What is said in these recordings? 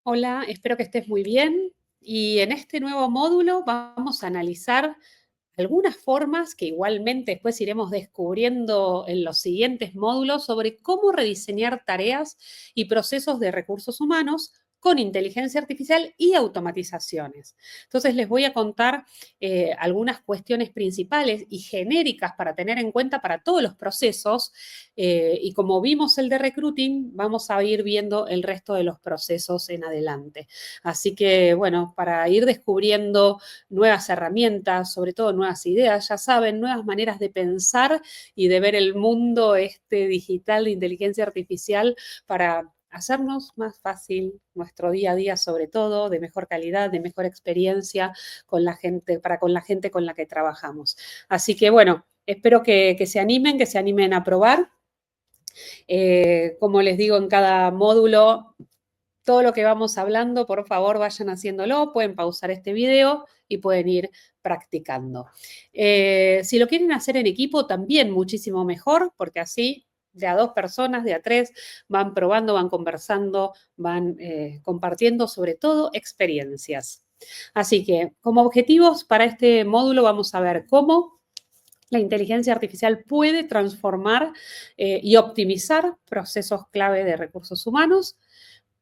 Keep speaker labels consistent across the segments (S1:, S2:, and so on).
S1: Hola, espero que estés muy bien. Y en este nuevo módulo vamos a analizar algunas formas que igualmente después iremos descubriendo en los siguientes módulos sobre cómo rediseñar tareas y procesos de recursos humanos con inteligencia artificial y automatizaciones. Entonces les voy a contar algunas cuestiones principales y genéricas para tener en cuenta para todos los procesos y como vimos el de recruiting, vamos a ir viendo el resto de los procesos en adelante. Así que, bueno, para ir descubriendo nuevas herramientas, sobre todo nuevas ideas, ya saben, nuevas maneras de pensar y de ver el mundo digital de inteligencia artificial para hacernos más fácil nuestro día a día, sobre todo, de mejor calidad, de mejor experiencia con la gente, para con la gente con la que trabajamos. Así que, bueno, espero que se animen a probar. Como les digo en cada módulo, todo lo que vamos hablando, por favor, vayan haciéndolo, pueden pausar este video y pueden ir practicando. Si lo quieren hacer en equipo, también muchísimo mejor, porque así de a 2 personas, de a 3, van probando, van conversando, van compartiendo sobre todo experiencias. Así que como objetivos para este módulo vamos a ver cómo la inteligencia artificial puede transformar y optimizar procesos clave de recursos humanos.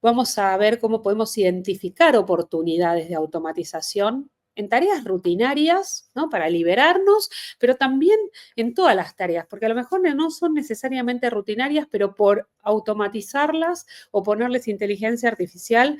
S1: Vamos a ver cómo podemos identificar oportunidades de automatización en tareas rutinarias, ¿no? Para liberarnos, pero también en todas las tareas, porque a lo mejor no son necesariamente rutinarias, pero por automatizarlas o ponerles inteligencia artificial,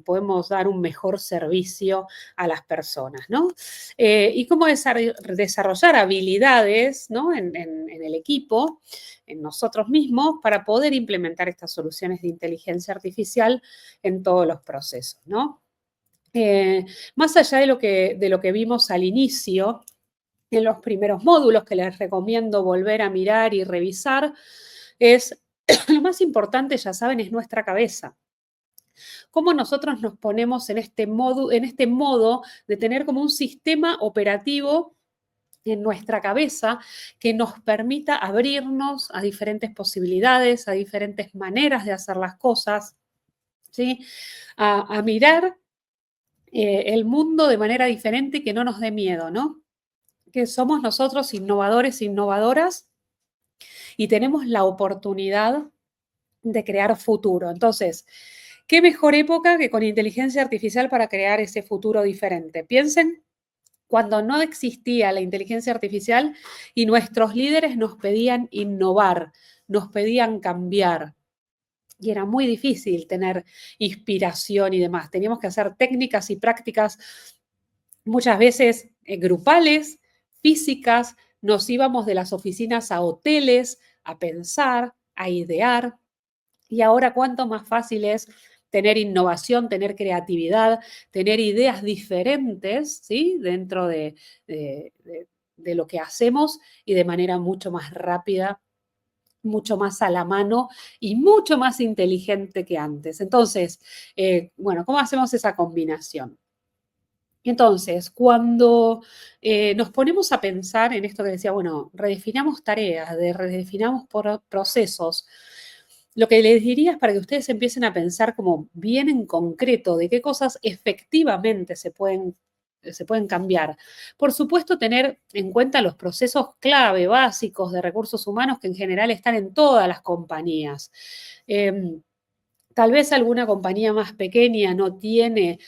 S1: podemos dar un mejor servicio a las personas, ¿no? Y cómo desarrollar habilidades, ¿no? En el equipo, en nosotros mismos, para poder implementar estas soluciones de inteligencia artificial en todos los procesos, ¿no? Más allá de lo que vimos al inicio, en los primeros módulos que les recomiendo volver a mirar y revisar, es lo más importante, ya saben, es nuestra cabeza. Cómo nosotros nos ponemos en este modo de tener como un sistema operativo en nuestra cabeza que nos permita abrirnos a diferentes posibilidades, a diferentes maneras de hacer las cosas, ¿sí? A mirar el mundo de manera diferente y que no nos dé miedo, ¿no? Que somos nosotros innovadores, innovadoras y tenemos la oportunidad de crear futuro. Entonces, ¿qué mejor época que con inteligencia artificial para crear ese futuro diferente? Piensen cuando no existía la inteligencia artificial y nuestros líderes nos pedían innovar, nos pedían cambiar. Y era muy difícil tener inspiración y demás. Teníamos que hacer técnicas y prácticas muchas veces grupales, físicas. Nos íbamos de las oficinas a hoteles a pensar, a idear. Y ahora cuánto más fácil es tener innovación, tener creatividad, tener ideas diferentes, ¿sí? Dentro de, de lo que hacemos y de manera mucho más rápida, mucho más a la mano y mucho más inteligente que antes. Entonces, bueno, ¿cómo hacemos esa combinación? Entonces, cuando nos ponemos a pensar en esto que decía, bueno, redefinamos tareas, redefinamos procesos, lo que les diría es para que ustedes empiecen a pensar como bien en concreto de qué cosas efectivamente se pueden cambiar. Por supuesto, tener en cuenta los procesos clave, básicos de recursos humanos que en general están en todas las compañías. Tal vez alguna compañía más pequeña no tiene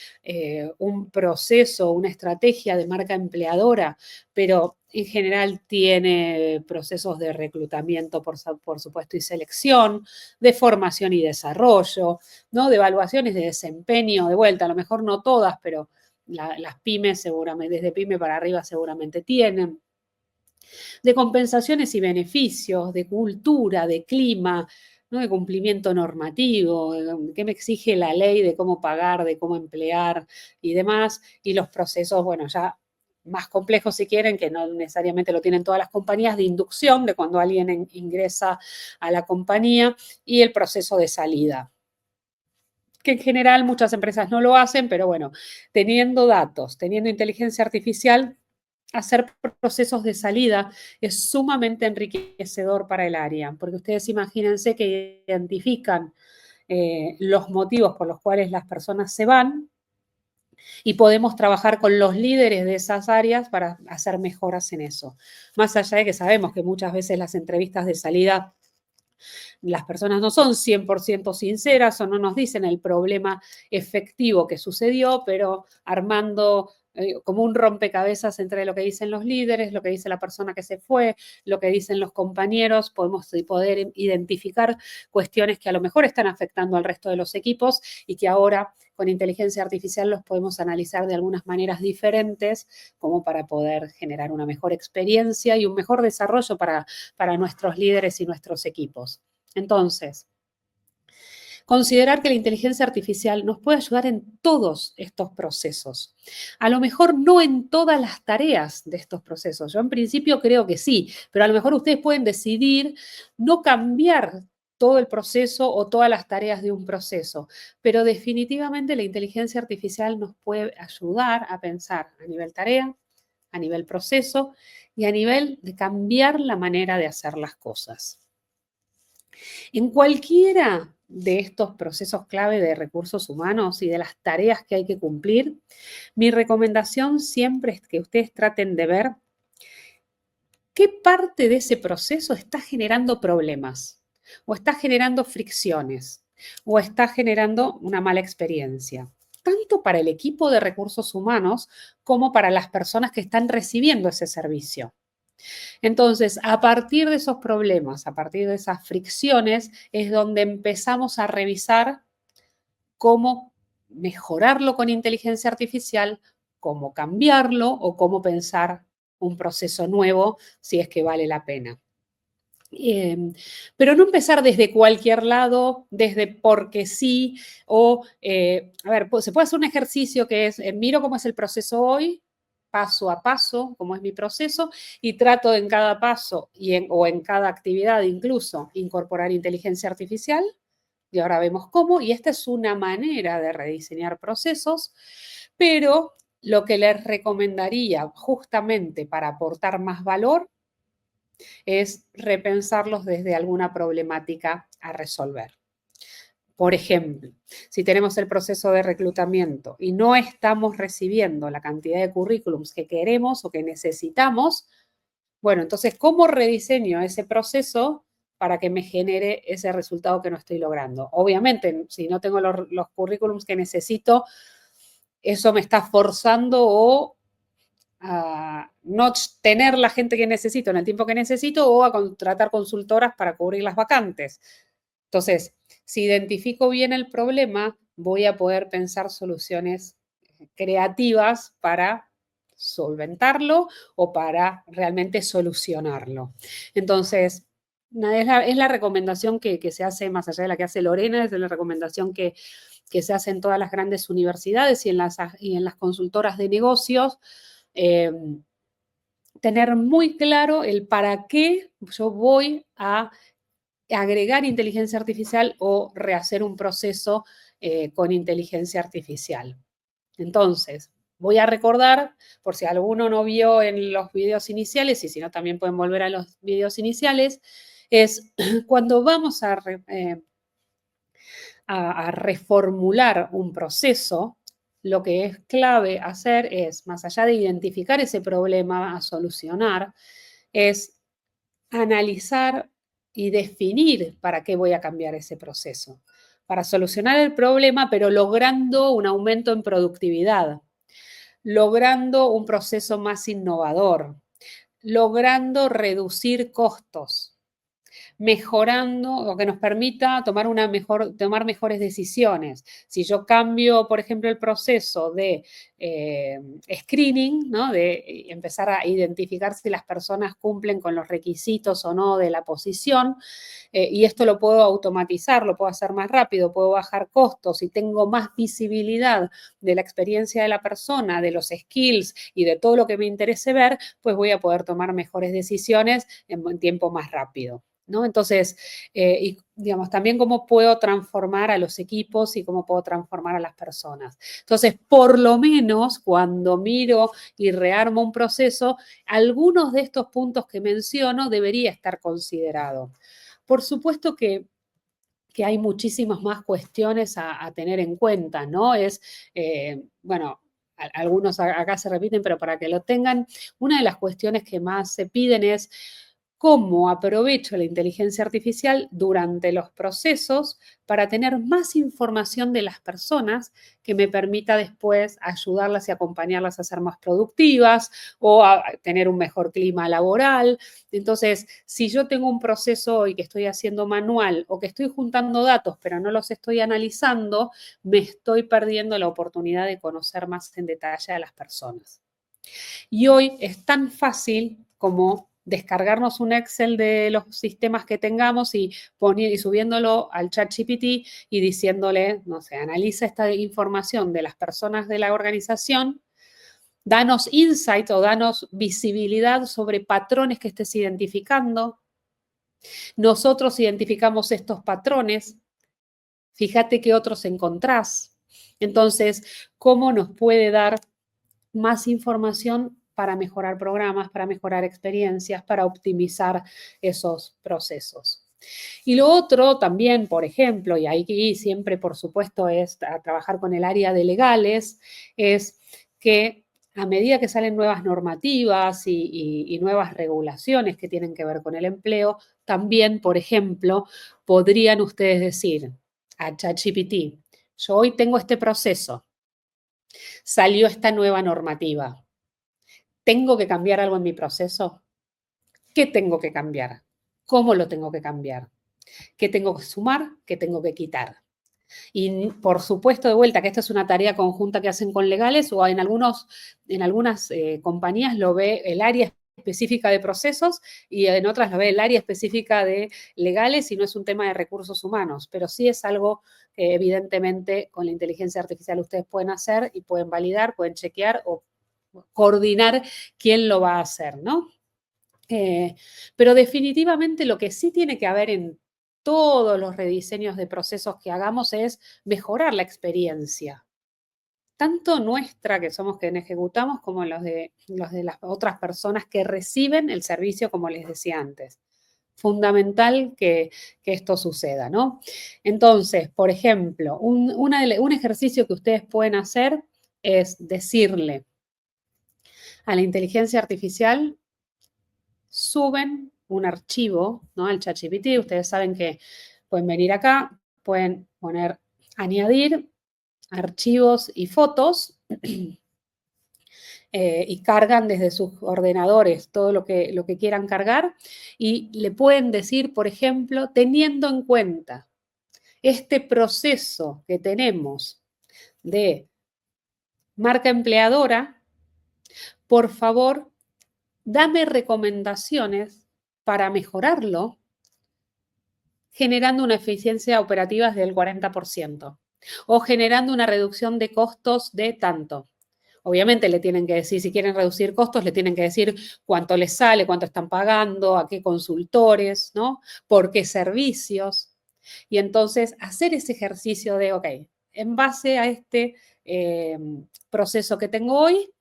S1: un proceso, una estrategia de marca empleadora, pero en general tiene procesos de reclutamiento, por supuesto, y selección, de formación y desarrollo, ¿no? De evaluaciones de desempeño, de vuelta, a lo mejor no todas, pero las pymes seguramente, desde pyme para arriba seguramente tienen, de compensaciones y beneficios, de cultura, de clima, ¿no? De cumplimiento normativo, qué me exige la ley de cómo pagar, de cómo emplear y demás, y los procesos, bueno, ya más complejo, si quieren, que no necesariamente lo tienen todas las compañías, de inducción, de cuando alguien ingresa a la compañía, y el proceso de salida, que en general muchas empresas no lo hacen, pero bueno, teniendo datos, teniendo inteligencia artificial, hacer procesos de salida es sumamente enriquecedor para el área, porque ustedes imagínense que identifican los motivos por los cuales las personas se van y podemos trabajar con los líderes de esas áreas para hacer mejoras en eso. Más allá de que sabemos que muchas veces las entrevistas de salida, las personas no son 100% sinceras o no nos dicen el problema efectivo que sucedió, pero armando como un rompecabezas entre lo que dicen los líderes, lo que dice la persona que se fue, lo que dicen los compañeros, podemos poder identificar cuestiones que a lo mejor están afectando al resto de los equipos y que ahora con inteligencia artificial los podemos analizar de algunas maneras diferentes como para poder generar una mejor experiencia y un mejor desarrollo para nuestros líderes y nuestros equipos. Entonces, considerar que la inteligencia artificial nos puede ayudar en todos estos procesos. A lo mejor no en todas las tareas de estos procesos. Yo en principio creo que sí, pero a lo mejor ustedes pueden decidir no cambiar todo el proceso o todas las tareas de un proceso, pero definitivamente la inteligencia artificial nos puede ayudar a pensar a nivel tarea, a nivel proceso y a nivel de cambiar la manera de hacer las cosas. En cualquiera de estos procesos clave de recursos humanos y de las tareas que hay que cumplir, mi recomendación siempre es que ustedes traten de ver qué parte de ese proceso está generando problemas, o está generando fricciones, o está generando una mala experiencia, tanto para el equipo de recursos humanos como para las personas que están recibiendo ese servicio. Entonces, a partir de esos problemas, a partir de esas fricciones, es donde empezamos a revisar cómo mejorarlo con inteligencia artificial, cómo cambiarlo o cómo pensar un proceso nuevo si es que vale la pena. Pero no empezar desde cualquier lado, desde porque sí, o, a ver, se puede hacer un ejercicio que es, miro cómo es el proceso hoy, paso a paso, cómo es mi proceso, y trato en cada paso o en cada actividad incluso incorporar inteligencia artificial, y ahora vemos cómo, y esta es una manera de rediseñar procesos, pero lo que les recomendaría justamente para aportar más valor es repensarlos desde alguna problemática a resolver. Por ejemplo, si tenemos el proceso de reclutamiento y no estamos recibiendo la cantidad de currículums que queremos o que necesitamos, bueno, entonces, ¿cómo rediseño ese proceso para que me genere ese resultado que no estoy logrando? Obviamente, si no tengo los currículums que necesito, eso me está forzando o a no tener la gente que necesito en el tiempo que necesito o a contratar consultoras para cubrir las vacantes. Entonces, si identifico bien el problema, voy a poder pensar soluciones creativas para solventarlo o para realmente solucionarlo. Entonces, es la recomendación que se hace, más allá de la que hace Lorena, es la recomendación que se hace en todas las grandes universidades y en las consultoras de negocios, tener muy claro el para qué yo voy a agregar inteligencia artificial o rehacer un proceso con inteligencia artificial. Entonces, voy a recordar, por si alguno no vio en los videos iniciales, y si no también pueden volver a los videos iniciales, es cuando vamos a reformular un proceso, lo que es clave hacer es, más allá de identificar ese problema a solucionar, es analizar y definir para qué voy a cambiar ese proceso. Para solucionar el problema, pero logrando un aumento en productividad, logrando un proceso más innovador, logrando reducir costos, mejorando o que nos permita tomar mejores decisiones. Si yo cambio, por ejemplo, el proceso de screening, ¿no? De empezar a identificar si las personas cumplen con los requisitos o no de la posición, y esto lo puedo automatizar, lo puedo hacer más rápido, puedo bajar costos y tengo más visibilidad de la experiencia de la persona, de los skills y de todo lo que me interese ver, pues voy a poder tomar mejores decisiones en tiempo más rápido, ¿no? Entonces, y digamos, también cómo puedo transformar a los equipos y cómo puedo transformar a las personas. Entonces, por lo menos cuando miro y rearmo un proceso, algunos de estos puntos que menciono debería estar considerado. Por supuesto que hay muchísimas más cuestiones a tener en cuenta, ¿no? Bueno, algunos acá se repiten, pero para que lo tengan, una de las cuestiones que más se piden es cómo aprovecho la inteligencia artificial durante los procesos para tener más información de las personas que me permita después ayudarlas y acompañarlas a ser más productivas o a tener un mejor clima laboral. Entonces, si yo tengo un proceso hoy que estoy haciendo manual o que estoy juntando datos pero no los estoy analizando, me estoy perdiendo la oportunidad de conocer más en detalle a las personas. Y hoy es tan fácil como descargarnos un Excel de los sistemas que tengamos y subiéndolo al ChatGPT y diciéndole, no sé, analiza esta información de las personas de la organización, danos insight o danos visibilidad sobre patrones que estés identificando. Nosotros identificamos estos patrones. Fíjate qué otros encontrás. Entonces, ¿cómo nos puede dar más información para mejorar programas, para mejorar experiencias, para optimizar esos procesos? Y lo otro también, por ejemplo, y ahí siempre, por supuesto, es a trabajar con el área de legales, es que a medida que salen nuevas normativas y nuevas regulaciones que tienen que ver con el empleo, también, por ejemplo, podrían ustedes decir a ChatGPT, yo hoy tengo este proceso, salió esta nueva normativa, ¿tengo que cambiar algo en mi proceso? ¿Qué tengo que cambiar? ¿Cómo lo tengo que cambiar? ¿Qué tengo que sumar? ¿Qué tengo que quitar? Y por supuesto, de vuelta, que esta es una tarea conjunta que hacen con legales o en algunas compañías lo ve el área específica de procesos y en otras lo ve el área específica de legales y no es un tema de recursos humanos, pero sí es algo que evidentemente con la inteligencia artificial ustedes pueden hacer y pueden validar, pueden chequear o coordinar quién lo va a hacer, ¿no? Pero definitivamente lo que sí tiene que haber en todos los rediseños de procesos que hagamos es mejorar la experiencia, tanto nuestra, que somos quienes ejecutamos, como los de las otras personas que reciben el servicio, como les decía antes. Fundamental que esto suceda, ¿no? Entonces, por ejemplo, un ejercicio que ustedes pueden hacer es decirle a la inteligencia artificial, suben un archivo, ¿no? Al ChatGPT, ustedes saben que pueden venir acá, pueden poner añadir archivos y fotos y cargan desde sus ordenadores todo lo que quieran cargar y le pueden decir, por ejemplo, teniendo en cuenta este proceso que tenemos de marca empleadora, por favor, dame recomendaciones para mejorarlo generando una eficiencia operativa del 40% o generando una reducción de costos de tanto. Obviamente le tienen que decir, si quieren reducir costos, le tienen que decir cuánto les sale, cuánto están pagando, a qué consultores, ¿no? Por qué servicios. Y entonces hacer ese ejercicio de, ok, en base a este proceso que tengo hoy,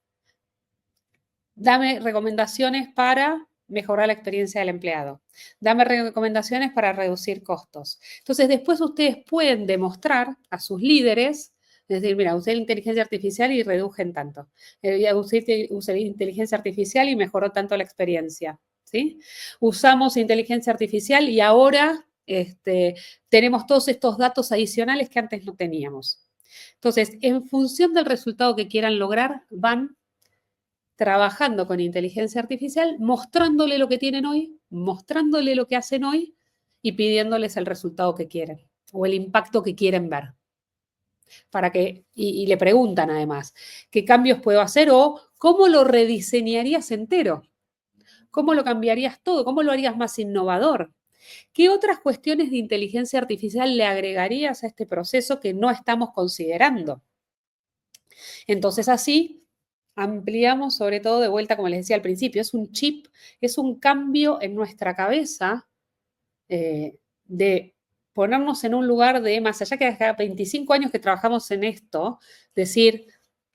S1: dame recomendaciones para mejorar la experiencia del empleado. Dame recomendaciones para reducir costos. Entonces, después ustedes pueden demostrar a sus líderes, es decir, mira, usé la inteligencia artificial y redujen tanto. Usé inteligencia artificial y mejoró tanto la experiencia. ¿Sí? Usamos inteligencia artificial y ahora tenemos todos estos datos adicionales que antes no teníamos. Entonces, en función del resultado que quieran lograr, van trabajando con inteligencia artificial, mostrándole lo que tienen hoy, mostrándole lo que hacen hoy y pidiéndoles el resultado que quieren o el impacto que quieren ver. Y le preguntan además, ¿qué cambios puedo hacer o cómo lo rediseñarías entero? ¿Cómo lo cambiarías todo? ¿Cómo lo harías más innovador? ¿Qué otras cuestiones de inteligencia artificial le agregarías a este proceso que no estamos considerando? Entonces así ampliamos sobre todo de vuelta, como les decía al principio, es un chip, es un cambio en nuestra cabeza de ponernos en un lugar de, más allá que hace 25 años que trabajamos en esto, decir,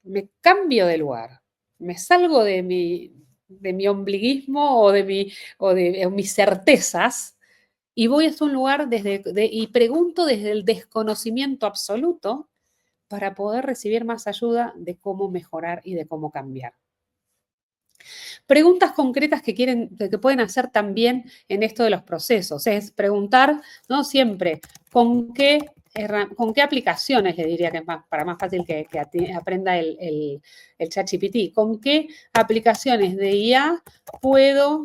S1: me cambio de lugar, me salgo de mi ombliguismo o de mis certezas y voy a un lugar y pregunto desde el desconocimiento absoluto para poder recibir más ayuda de cómo mejorar y de cómo cambiar. Preguntas concretas que pueden hacer también en esto de los procesos, es preguntar, ¿no? Siempre, ¿con qué aplicaciones, le diría que es para más fácil que aprenda el ChatGPT, ¿con qué aplicaciones de IA puedo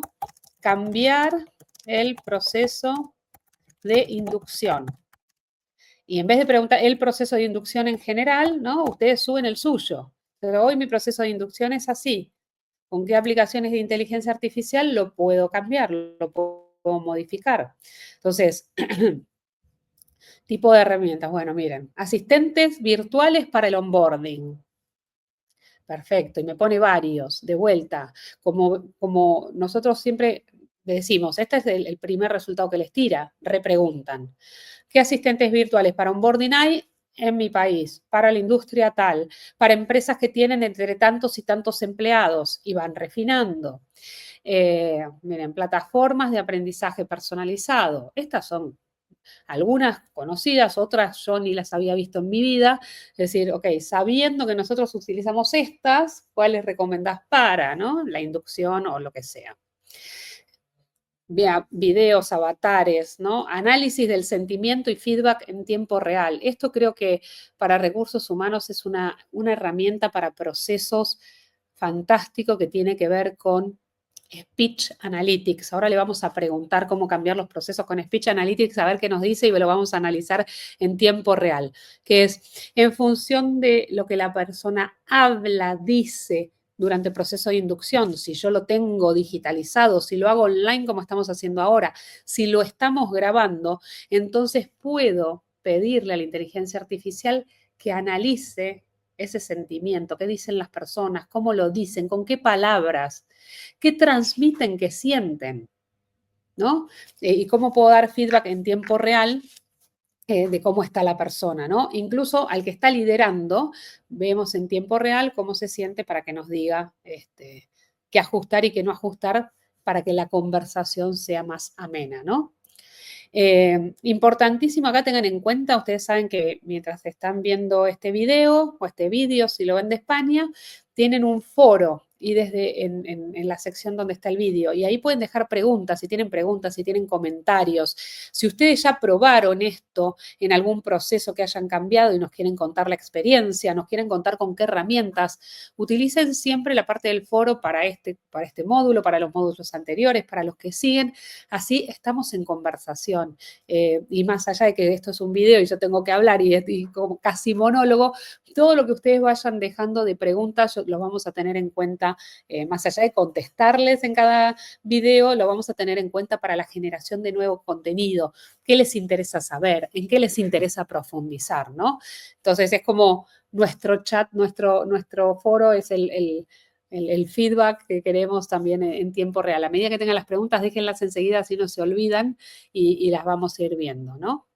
S1: cambiar el proceso de inducción? Y en vez de preguntar el proceso de inducción en general, ¿no? Ustedes suben el suyo. Pero hoy mi proceso de inducción es así. ¿Con qué aplicaciones de inteligencia artificial lo puedo cambiar, lo puedo modificar? Entonces, tipo de herramientas. Bueno, miren, asistentes virtuales para el onboarding. Perfecto, y me pone varios, de vuelta. Como nosotros siempre decimos, este es el primer resultado que les tira, repreguntan. ¿Qué asistentes virtuales para onboarding hay en mi país? Para la industria tal, para empresas que tienen entre tantos y tantos empleados y van refinando. Miren, plataformas de aprendizaje personalizado. Estas son algunas conocidas, otras yo ni las había visto en mi vida. Es decir, ok, sabiendo que nosotros utilizamos estas, ¿cuáles recomendás para, ¿no? La inducción o lo que sea. Videos, avatares, ¿no? Análisis del sentimiento y feedback en tiempo real. Esto creo que para recursos humanos es una herramienta para procesos fantástico que tiene que ver con Speech Analytics. Ahora le vamos a preguntar cómo cambiar los procesos con Speech Analytics, a ver qué nos dice y lo vamos a analizar en tiempo real, que es en función de lo que la persona habla, dice durante el proceso de inducción, si yo lo tengo digitalizado, si lo hago online como estamos haciendo ahora, si lo estamos grabando, entonces puedo pedirle a la inteligencia artificial que analice ese sentimiento, qué dicen las personas, cómo lo dicen, con qué palabras, qué transmiten, qué sienten, ¿no? Y cómo puedo dar feedback en tiempo real de cómo está la persona, ¿no? Incluso al que está liderando, vemos en tiempo real cómo se siente para que nos diga qué ajustar y qué no ajustar para que la conversación sea más amena, ¿no? Importantísimo acá tengan en cuenta, ustedes saben que mientras están viendo este video o este vídeo, si lo ven de España, tienen un foro y desde en la sección donde está el vídeo. Y ahí pueden dejar preguntas, si tienen comentarios. Si ustedes ya probaron esto en algún proceso que hayan cambiado y nos quieren contar la experiencia, nos quieren contar con qué herramientas, utilicen siempre la parte del foro para este módulo, para los módulos anteriores, para los que siguen. Así estamos en conversación. Y más allá de que esto es un video y yo tengo que hablar y como casi monólogo, todo lo que ustedes vayan dejando de preguntas lo vamos a tener en cuenta, más allá de contestarles en cada video, lo vamos a tener en cuenta para la generación de nuevo contenido. ¿Qué les interesa saber? ¿En qué les interesa profundizar? ¿No? Entonces es como nuestro chat, nuestro foro es el feedback que queremos también en tiempo real. A medida que tengan las preguntas, déjenlas enseguida, así no se olvidan y las vamos a ir viendo, ¿no?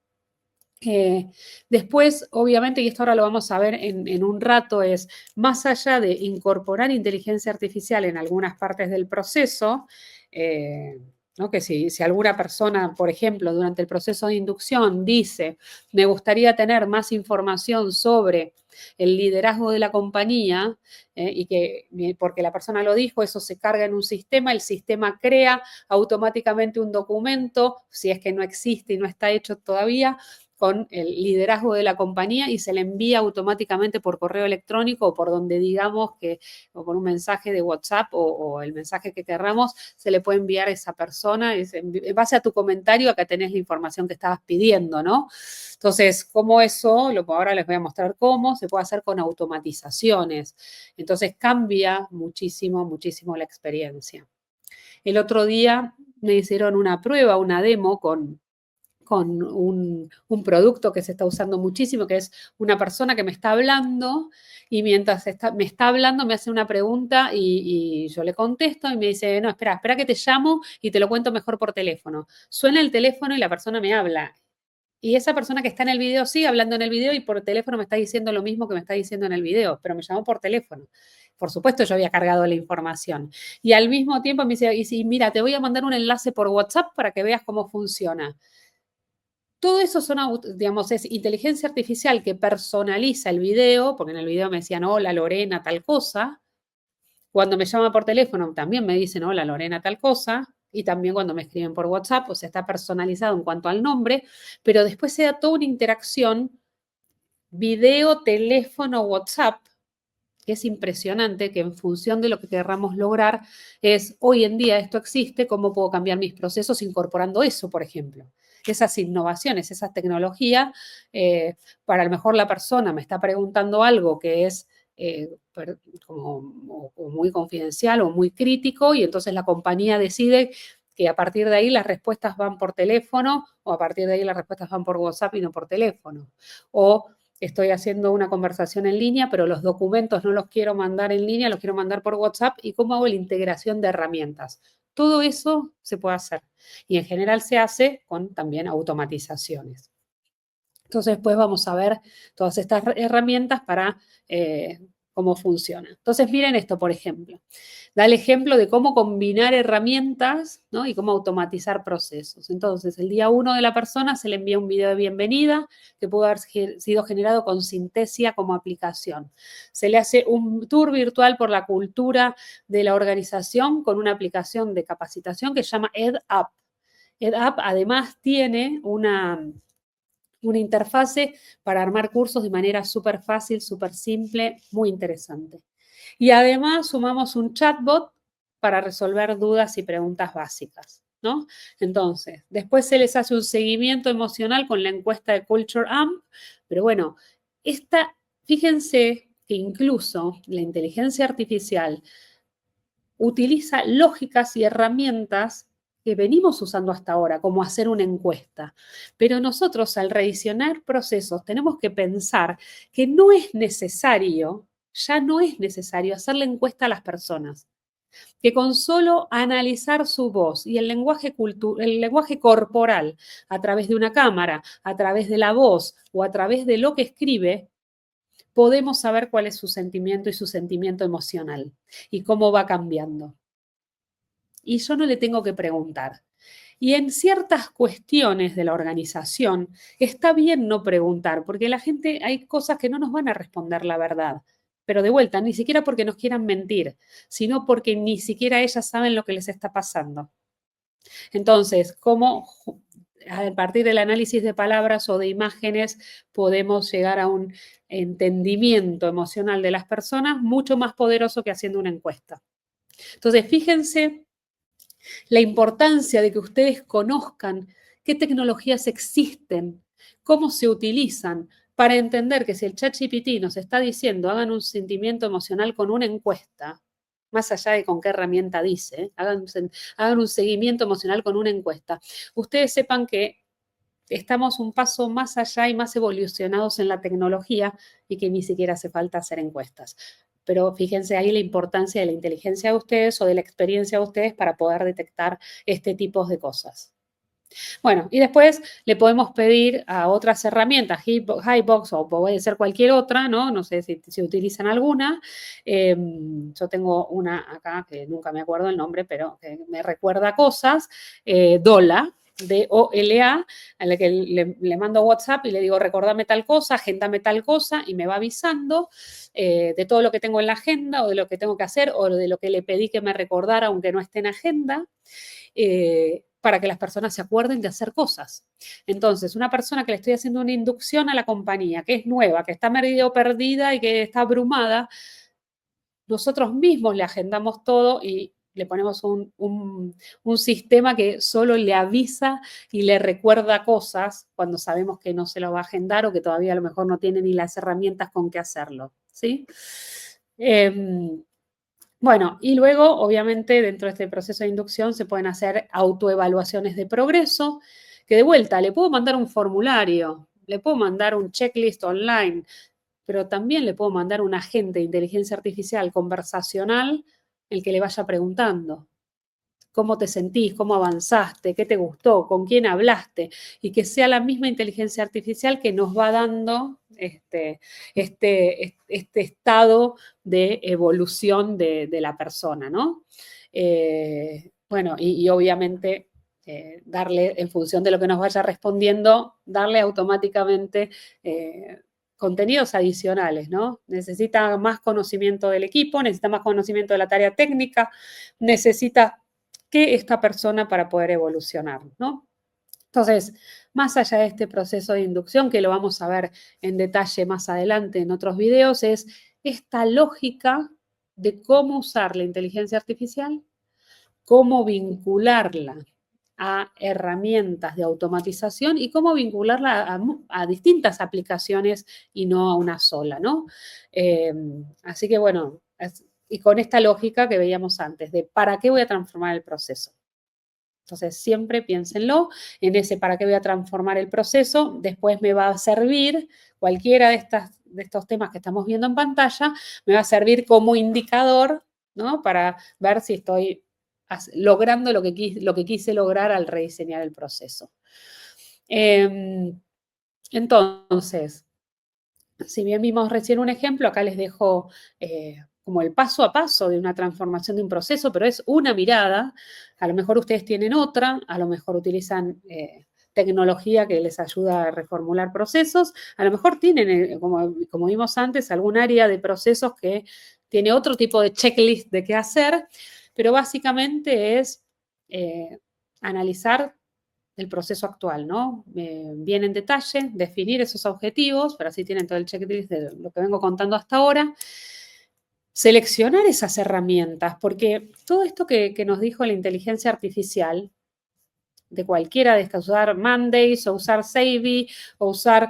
S1: Después, obviamente, y esto ahora lo vamos a ver en un rato, es más allá de incorporar inteligencia artificial en algunas partes del proceso, ¿no? Que si alguna persona, por ejemplo, durante el proceso de inducción dice, me gustaría tener más información sobre el liderazgo de la compañía, porque la persona lo dijo, eso se carga en un sistema, el sistema crea automáticamente un documento, si es que no existe y no está hecho todavía, con el liderazgo de la compañía y se le envía automáticamente por correo electrónico o por donde digamos que, o por un mensaje de WhatsApp o el mensaje que querramos, se le puede enviar a esa persona. En base a tu comentario, acá tenés la información que estabas pidiendo, ¿no? Entonces, ¿cómo eso? Ahora les voy a mostrar cómo se puede hacer con automatizaciones. Entonces, cambia muchísimo, muchísimo la experiencia. El otro día me hicieron una prueba, una demo con un producto que se está usando muchísimo, que es una persona que me está hablando y mientras me está hablando me hace una pregunta y yo le contesto y me dice, no, espera que te llamo y te lo cuento mejor por teléfono. Suena el teléfono y la persona me habla. Y esa persona que está en el video sigue hablando en el video y por teléfono me está diciendo lo mismo que me está diciendo en el video, pero me llamó por teléfono. Por supuesto, yo había cargado la información. Y al mismo tiempo me dice, y mira, te voy a mandar un enlace por WhatsApp para que veas cómo funciona. Todo eso son, digamos, es inteligencia artificial que personaliza el video, porque en el video me decían, hola Lorena, tal cosa. Cuando me llaman por teléfono también me dicen, hola Lorena, tal cosa. Y también cuando me escriben por WhatsApp, o sea, está personalizado en cuanto al nombre, pero después se da toda una interacción, video, teléfono, WhatsApp, que es impresionante, que en función de lo que querramos lograr, es hoy en día esto existe, ¿cómo puedo cambiar mis procesos incorporando eso, por ejemplo? Esas innovaciones, esa tecnología, para a lo mejor la persona me está preguntando algo que es como o muy confidencial o muy crítico y entonces la compañía decide que a partir de ahí las respuestas van por teléfono o a partir de ahí las respuestas van por WhatsApp y no por teléfono. O estoy haciendo una conversación en línea, pero los documentos no los quiero mandar en línea, los quiero mandar por WhatsApp y cómo hago la integración de herramientas. Todo eso se puede hacer y en general se hace con también automatizaciones. Entonces, después vamos a ver todas estas herramientas para cómo funciona. Entonces, miren esto, por ejemplo. Da el ejemplo de cómo combinar herramientas, ¿no? Y cómo automatizar procesos. Entonces, el día 1 de la persona se le envía un video de bienvenida que pudo haber sido generado con Synthesia como aplicación. Se le hace un tour virtual por la cultura de la organización con una aplicación de capacitación que se llama EdUp. EdUp además tiene una interfase para armar cursos de manera súper fácil, súper simple, muy interesante. Y además sumamos un chatbot para resolver dudas y preguntas básicas, ¿no? Entonces, después se les hace un seguimiento emocional con la encuesta de Culture Amp, pero bueno, fíjense que incluso la inteligencia artificial utiliza lógicas y herramientas que venimos usando hasta ahora, como hacer una encuesta. Pero nosotros al reedicionar procesos tenemos que pensar que no es necesario, ya no es necesario hacer la encuesta a las personas, que con solo analizar su voz y el lenguaje corporal a través de una cámara, a través de la voz o a través de lo que escribe, podemos saber cuál es su sentimiento y su sentimiento emocional y cómo va cambiando. Y yo no le tengo que preguntar. Y en ciertas cuestiones de la organización está bien no preguntar, porque la gente, hay cosas que no nos van a responder la verdad. Pero de vuelta, ni siquiera porque nos quieran mentir, sino porque ni siquiera ellas saben lo que les está pasando. Entonces, ¿cómo a partir del análisis de palabras o de imágenes podemos llegar a un entendimiento emocional de las personas mucho más poderoso que haciendo una encuesta? Entonces, fíjense la importancia de que ustedes conozcan qué tecnologías existen, cómo se utilizan, para entender que si el ChatGPT nos está diciendo hagan un sentimiento emocional con una encuesta, más allá de con qué herramienta dice, hagan un seguimiento emocional con una encuesta, ustedes sepan que estamos un paso más allá y más evolucionados en la tecnología y que ni siquiera hace falta hacer encuestas. Pero fíjense ahí la importancia de la inteligencia de ustedes o de la experiencia de ustedes para poder detectar este tipo de cosas. Bueno, y después le podemos pedir a otras herramientas, Highbox o puede ser cualquier otra, ¿no? No sé si utilizan alguna. Yo tengo una acá que nunca me acuerdo el nombre, pero que me recuerda cosas. Dola, DOLA, a la que le mando WhatsApp y le digo, recordame tal cosa, agéndame tal cosa, y me va avisando de todo lo que tengo en la agenda o de lo que tengo que hacer o de lo que le pedí que me recordara aunque no esté en agenda. para que las personas se acuerden de hacer cosas. Entonces, una persona que le estoy haciendo una inducción a la compañía, que es nueva, que está medio perdida y que está abrumada, nosotros mismos le agendamos todo y le ponemos un sistema que solo le avisa y le recuerda cosas cuando sabemos que no se lo va a agendar o que todavía a lo mejor no tiene ni las herramientas con qué hacerlo, ¿sí? Bueno, y luego, obviamente, dentro de este proceso de inducción se pueden hacer autoevaluaciones de progreso, que de vuelta, le puedo mandar un formulario, le puedo mandar un checklist online, pero también le puedo mandar un agente de inteligencia artificial conversacional, el que le vaya preguntando cómo te sentís, cómo avanzaste, qué te gustó, con quién hablaste, y que sea la misma inteligencia artificial que nos va dando este estado de evolución de la persona, ¿no? Bueno, y obviamente darle, en función de lo que nos vaya respondiendo, darle automáticamente contenidos adicionales, ¿no? Necesita más conocimiento del equipo, necesita más conocimiento de la tarea técnica, necesita que esta persona para poder evolucionar, ¿no? Entonces, más allá de este proceso de inducción, que lo vamos a ver en detalle más adelante en otros videos, es esta lógica de cómo usar la inteligencia artificial, cómo vincularla a herramientas de automatización y cómo vincularla a distintas aplicaciones y no a una sola, ¿no? Así que bueno, y con esta lógica que veíamos antes, de ¿para qué voy a transformar el proceso? Entonces, siempre piénsenlo en ese para qué voy a transformar el proceso. Después me va a servir cualquiera de estos temas que estamos viendo en pantalla, me va a servir como indicador, ¿no? Para ver si estoy logrando lo que quise lograr al rediseñar el proceso. Entonces, si bien vimos recién un ejemplo, acá les dejo como el paso a paso de una transformación de un proceso, pero es una mirada. A lo mejor ustedes tienen otra, a lo mejor utilizan tecnología que les ayuda a reformular procesos, a lo mejor tienen, como vimos antes, algún área de procesos que tiene otro tipo de checklist de qué hacer, pero básicamente es analizar el proceso actual, ¿no? Bien en detalle, definir esos objetivos, pero así tienen todo el checklist de lo que vengo contando hasta ahora. Seleccionar esas herramientas, porque todo esto que nos dijo la inteligencia artificial, de cualquiera de estas, usar Mondays, o usar Savvy, o usar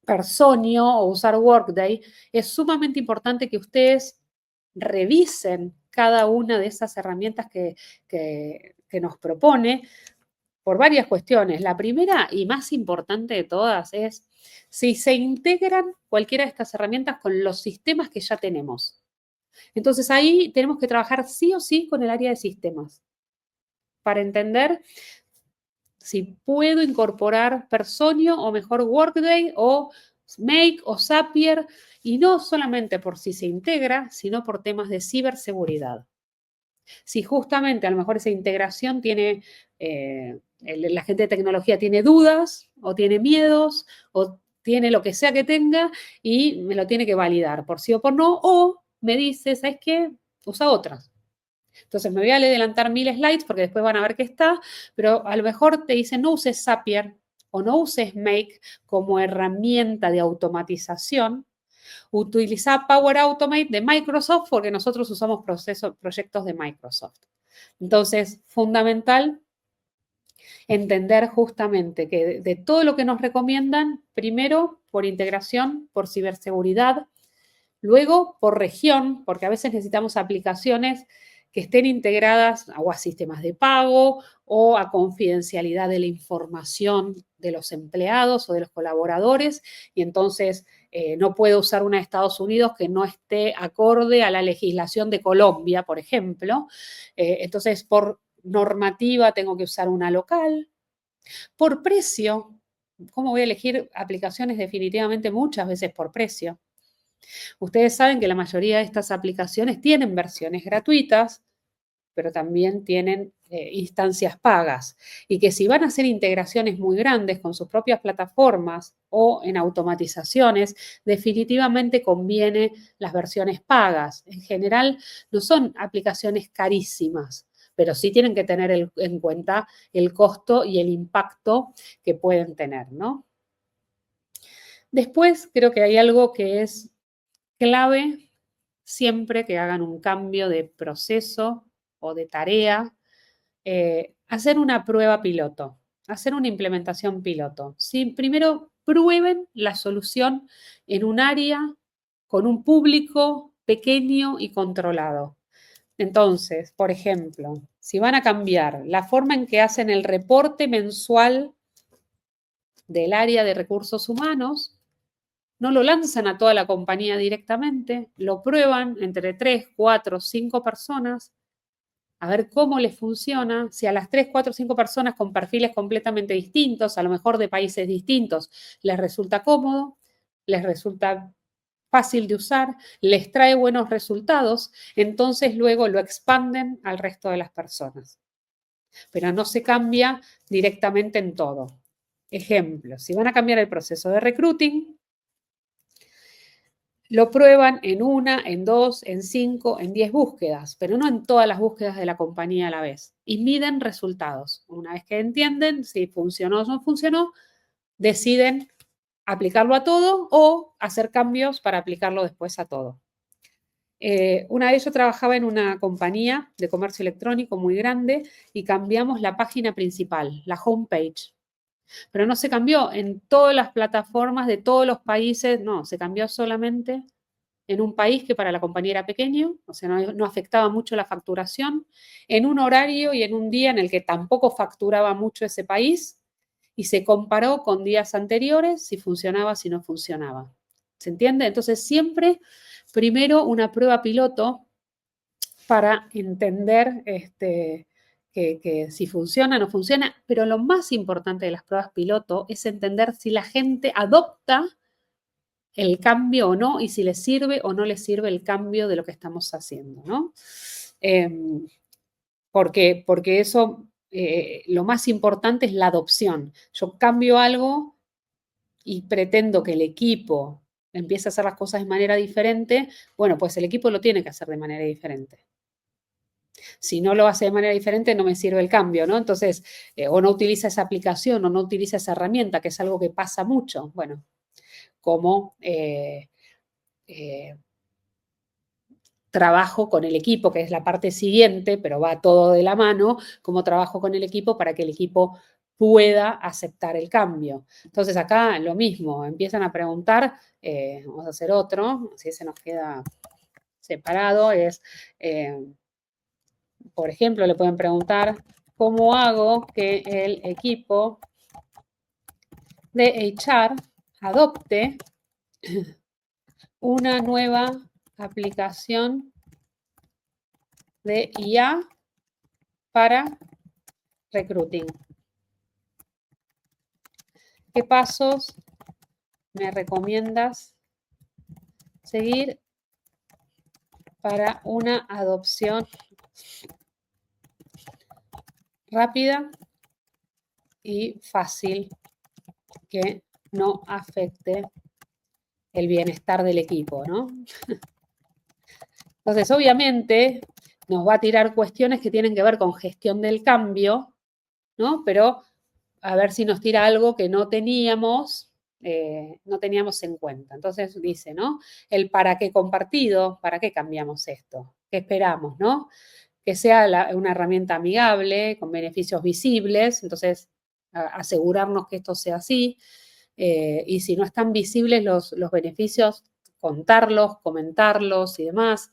S1: Personio, o usar Workday, es sumamente importante que ustedes revisen cada una de esas herramientas que nos propone, por varias cuestiones. La primera y más importante de todas es si se integran cualquiera de estas herramientas con los sistemas que ya tenemos. Entonces ahí tenemos que trabajar sí o sí con el área de sistemas para entender si puedo incorporar Personio o mejor Workday o Make o Zapier, y no solamente por si se integra, sino por temas de ciberseguridad. Si justamente a lo mejor esa integración tiene, la gente de tecnología tiene dudas o tiene miedos o tiene lo que sea que tenga y me lo tiene que validar por sí o por no, o me dice, ¿sabes qué? Usa otras. Entonces me voy a adelantar 1000 slides porque después van a ver que está, pero a lo mejor te dicen no uses Zapier o no uses Make como herramienta de automatización. Utiliza Power Automate de Microsoft porque nosotros usamos proyectos de Microsoft. Entonces, fundamental entender justamente que de todo lo que nos recomiendan, primero por integración, por ciberseguridad, luego por región, porque a veces necesitamos aplicaciones que estén integradas o a sistemas de pago o a confidencialidad de la información de los empleados o de los colaboradores, y entonces no puedo usar una de Estados Unidos que no esté acorde a la legislación de Colombia, por ejemplo. Entonces, por normativa tengo que usar una local. Por precio, ¿cómo voy a elegir aplicaciones? Definitivamente muchas veces por precio. Ustedes saben que la mayoría de estas aplicaciones tienen versiones gratuitas, pero también tienen instancias pagas, y que si van a hacer integraciones muy grandes con sus propias plataformas o en automatizaciones, definitivamente conviene las versiones pagas. En general, no son aplicaciones carísimas, pero sí tienen que tener en cuenta el costo y el impacto que pueden tener, ¿no? Después creo que hay algo que es clave siempre que hagan un cambio de proceso o de tarea, hacer una prueba piloto, hacer una implementación piloto. ¿Sí? Primero prueben la solución en un área con un público pequeño y controlado. Entonces, por ejemplo, si van a cambiar la forma en que hacen el reporte mensual del área de recursos humanos, no lo lanzan a toda la compañía directamente, lo prueban entre 3, 4, 5 personas, a ver cómo les funciona. Si a las 3, 4, 5 personas con perfiles completamente distintos, a lo mejor de países distintos, les resulta cómodo, les resulta fácil de usar, les trae buenos resultados, entonces luego lo expanden al resto de las personas. Pero no se cambia directamente en todo. Ejemplo, si van a cambiar el proceso de recruiting, lo prueban en 1, en 2, en 5, en 10 búsquedas, pero no en todas las búsquedas de la compañía a la vez. Y miden resultados. Una vez que entienden si funcionó o no funcionó, deciden aplicarlo a todo o hacer cambios para aplicarlo después a todo. Una vez yo trabajaba en una compañía de comercio electrónico muy grande y cambiamos la página principal, la homepage. Pero no se cambió en todas las plataformas de todos los países, no, se cambió solamente en un país que para la compañía era pequeño, o sea, no afectaba mucho la facturación, en un horario y en un día en el que tampoco facturaba mucho ese país, y se comparó con días anteriores si funcionaba, si no funcionaba. ¿Se entiende? Entonces, siempre primero una prueba piloto para entender que si funciona o no funciona, pero lo más importante de las pruebas piloto es entender si la gente adopta el cambio o no y si le sirve o no le sirve el cambio de lo que estamos haciendo, ¿no? Porque eso, lo más importante es la adopción. Yo cambio algo y pretendo que el equipo empiece a hacer las cosas de manera diferente, bueno, pues el equipo lo tiene que hacer de manera diferente. Si no lo hace de manera diferente, no me sirve el cambio, ¿no? Entonces, o no utiliza esa aplicación o no utiliza esa herramienta, que es algo que pasa mucho. Bueno, como trabajo con el equipo, que es la parte siguiente, pero va todo de la mano, como trabajo con el equipo para que el equipo pueda aceptar el cambio. Entonces acá lo mismo, empiezan a preguntar, vamos a hacer otro, si ese nos queda separado, es, por ejemplo, le pueden preguntar, ¿cómo hago que el equipo de HR adopte una nueva aplicación de IA para recruiting? ¿Qué pasos me recomiendas seguir para una adopción rápida y fácil que no afecte el bienestar del equipo, ¿no? Entonces, obviamente, nos va a tirar cuestiones que tienen que ver con gestión del cambio, ¿no? Pero a ver si nos tira algo que no teníamos en cuenta. Entonces dice, ¿no? El para qué compartido, ¿para qué cambiamos esto? ¿Qué esperamos, no? Que sea una herramienta amigable, con beneficios visibles, entonces asegurarnos que esto sea así. Y si no están visibles los beneficios, contarlos, comentarlos y demás.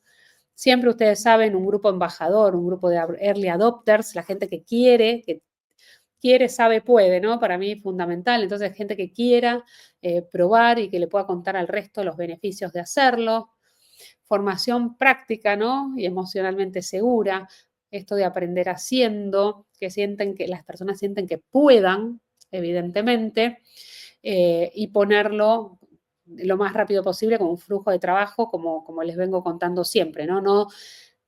S1: Siempre ustedes saben, un grupo embajador, un grupo de early adopters, la gente que quiere, sabe, puede, ¿no? Para mí es fundamental. Entonces, gente que quiera probar y que le pueda contar al resto los beneficios de hacerlo. Formación práctica, ¿no? Y emocionalmente segura. Esto de aprender haciendo, que las personas sienten que puedan, evidentemente, y ponerlo lo más rápido posible con un flujo de trabajo, como les vengo contando siempre, ¿no? No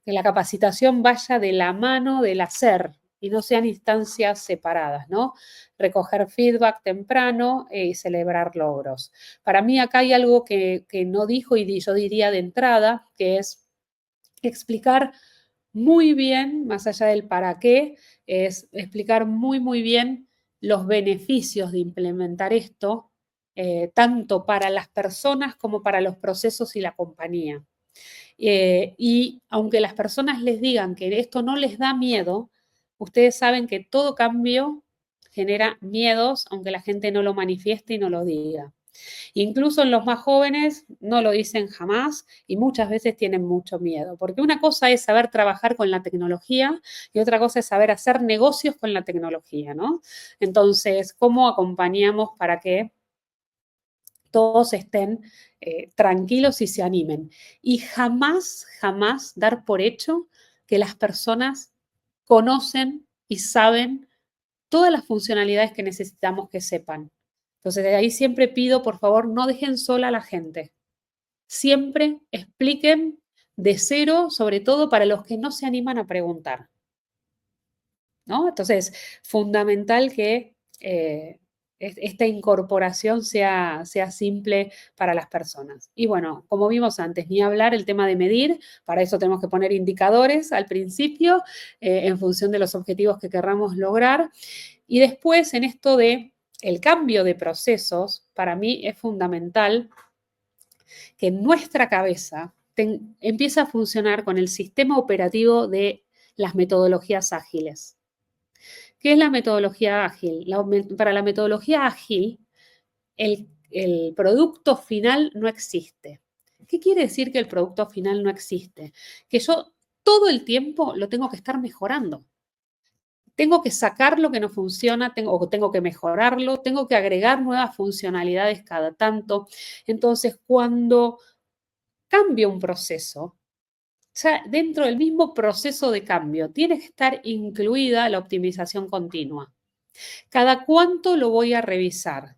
S1: que la capacitación vaya de la mano del hacer y no sean instancias separadas, ¿no? Recoger feedback temprano y celebrar logros. Para mí acá hay algo que no dijo y yo diría de entrada, que es explicar muy bien, más allá del para qué, es explicar muy bien los beneficios de implementar esto, tanto para las personas como para los procesos y la compañía. Y aunque las personas les digan que esto no les da miedo, ustedes saben que todo cambio genera miedos, aunque la gente no lo manifieste y no lo diga. Incluso en los más jóvenes no lo dicen jamás y muchas veces tienen mucho miedo, porque una cosa es saber trabajar con la tecnología y otra cosa es saber hacer negocios con la tecnología, ¿no? Entonces, ¿cómo acompañamos para que todos estén tranquilos y se animen? Y jamás dar por hecho que las personas conocen y saben todas las funcionalidades que necesitamos que sepan. Entonces, de ahí siempre pido, por favor, no dejen sola a la gente. Siempre expliquen de cero, sobre todo para los que no se animan a preguntar, ¿no? Entonces, fundamental que esta incorporación sea simple para las personas. Y bueno, como vimos antes, ni hablar el tema de medir, para eso tenemos que poner indicadores al principio en función de los objetivos que querramos lograr. Y después, en esto de el cambio de procesos, para mí es fundamental que nuestra cabeza empiece a funcionar con el sistema operativo de las metodologías ágiles. ¿Qué es la metodología ágil? Para la metodología ágil, el producto final no existe. ¿Qué quiere decir que el producto final no existe? Que yo todo el tiempo lo tengo que estar mejorando. Tengo que sacar lo que no funciona, tengo que mejorarlo, tengo que agregar nuevas funcionalidades cada tanto. Entonces, cuando cambio un proceso, ya dentro del mismo proceso de cambio tiene que estar incluida la optimización continua. ¿Cada cuánto lo voy a revisar?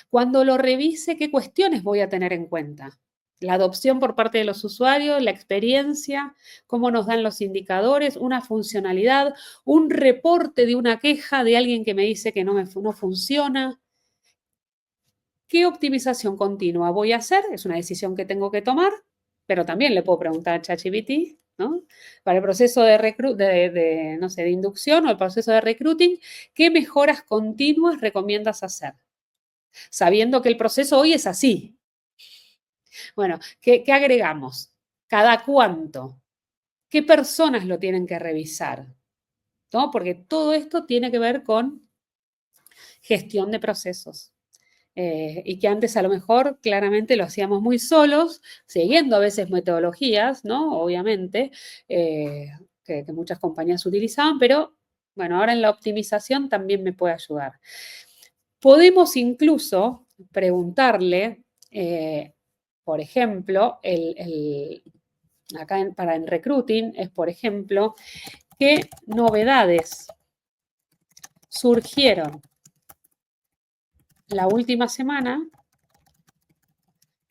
S1: Cuando lo revise, ¿qué cuestiones voy a tener en cuenta? La adopción por parte de los usuarios, la experiencia, cómo nos dan los indicadores, una funcionalidad, un reporte de una queja de alguien que me dice que no funciona. ¿Qué optimización continua voy a hacer? Es una decisión que tengo que tomar, pero también le puedo preguntar a ChatGPT, ¿no? Para el proceso no sé, de inducción o el proceso de recruiting, ¿qué mejoras continuas recomiendas hacer? Sabiendo que el proceso hoy es así. Bueno, ¿qué agregamos? ¿Cada cuánto? ¿Qué personas lo tienen que revisar? ¿No? Porque todo esto tiene que ver con gestión de procesos. Y que antes a lo mejor claramente lo hacíamos muy solos, siguiendo a veces metodologías, ¿no? Obviamente, que muchas compañías utilizaban, pero bueno, ahora en la optimización también me puede ayudar. Podemos incluso preguntarle, por ejemplo, acá en recruiting es, por ejemplo, ¿qué novedades surgieron la última semana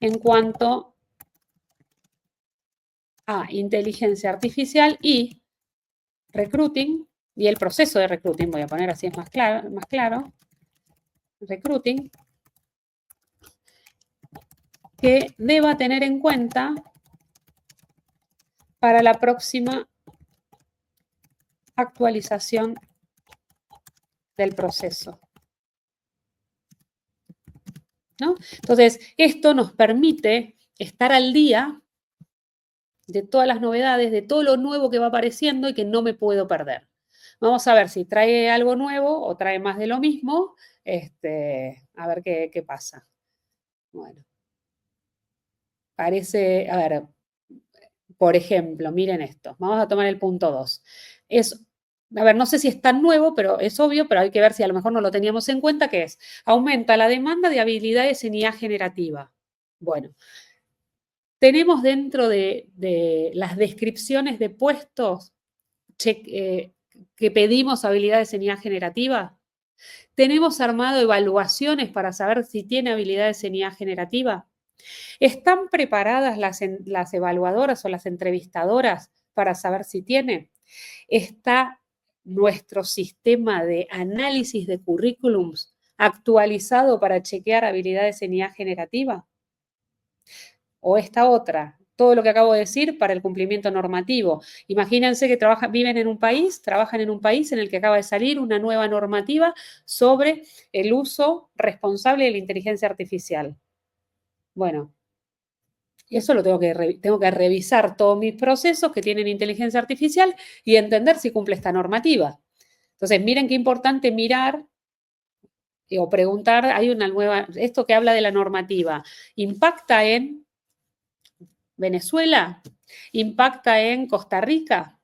S1: en cuanto a inteligencia artificial y recruiting, y el proceso de recruiting, voy a poner así es más claro, recruiting, que deba tener en cuenta para la próxima actualización del proceso, ¿no? Entonces, esto nos permite estar al día de todas las novedades, de todo lo nuevo que va apareciendo y que no me puedo perder. Vamos a ver si trae algo nuevo o trae más de lo mismo, a ver qué pasa. Bueno, parece, a ver, por ejemplo, miren esto, vamos a tomar el punto 2. A ver, no sé si es tan nuevo, pero es obvio, pero hay que ver si a lo mejor no lo teníamos en cuenta, que es, aumenta la demanda de habilidades en IA generativa. Bueno, tenemos dentro de las descripciones de puestos que pedimos habilidades en IA generativa. Tenemos armado evaluaciones para saber si tiene habilidades en IA generativa. ¿Están preparadas las evaluadoras o las entrevistadoras para saber si tiene? ¿Está nuestro sistema de análisis de currículums actualizado para chequear habilidades en IA generativa? O esta otra, todo lo que acabo de decir para el cumplimiento normativo. Imagínense que viven en un país, trabajan en un país en el que acaba de salir una nueva normativa sobre el uso responsable de la inteligencia artificial. Bueno, eso lo tengo que revisar todos mis procesos que tienen inteligencia artificial y entender si cumple esta normativa. Entonces, miren qué importante mirar o preguntar, hay una nueva, esto que habla de la normativa, ¿impacta en Venezuela? ¿Impacta en Costa Rica?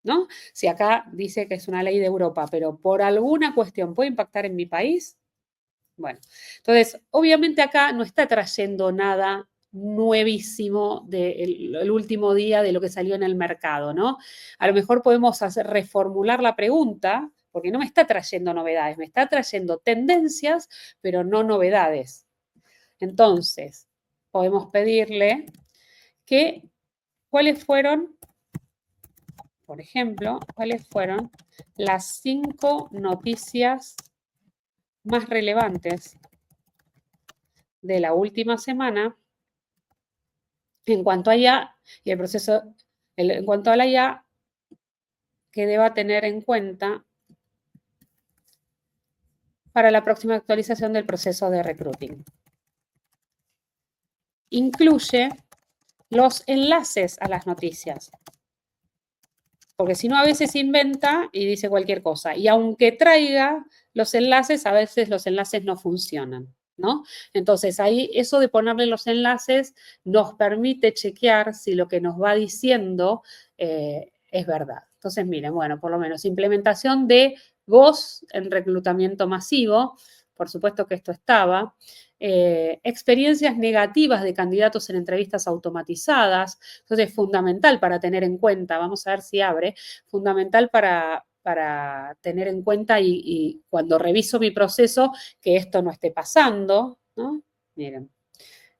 S1: ¿No? Si acá dice que es una ley de Europa, pero por alguna cuestión puede impactar en mi país. Bueno, entonces, obviamente acá no está trayendo nada nuevísimo del último día de lo que salió en el mercado, ¿no? A lo mejor podemos reformular la pregunta, porque no me está trayendo novedades, me está trayendo tendencias, pero no novedades. Entonces, podemos pedirle que, ¿cuáles fueron, por ejemplo, cuáles fueron las 5 noticias más relevantes de la última semana en cuanto a IA y el proceso, en cuanto a la IA que deba tener en cuenta para la próxima actualización del proceso de recruiting? Incluye los enlaces a las noticias, porque si no a veces inventa y dice cualquier cosa, y aunque traiga los enlaces, a veces los enlaces no funcionan, ¿no? Entonces, ahí eso de ponerle los enlaces nos permite chequear si lo que nos va diciendo es verdad. Entonces, miren, bueno, por lo menos implementación de voz en reclutamiento masivo, por supuesto que esto estaba. Experiencias negativas de candidatos en entrevistas automatizadas. Entonces, es fundamental para tener en cuenta, vamos a ver si abre, fundamental para tener en cuenta y cuando reviso mi proceso que esto no esté pasando, ¿no? Miren.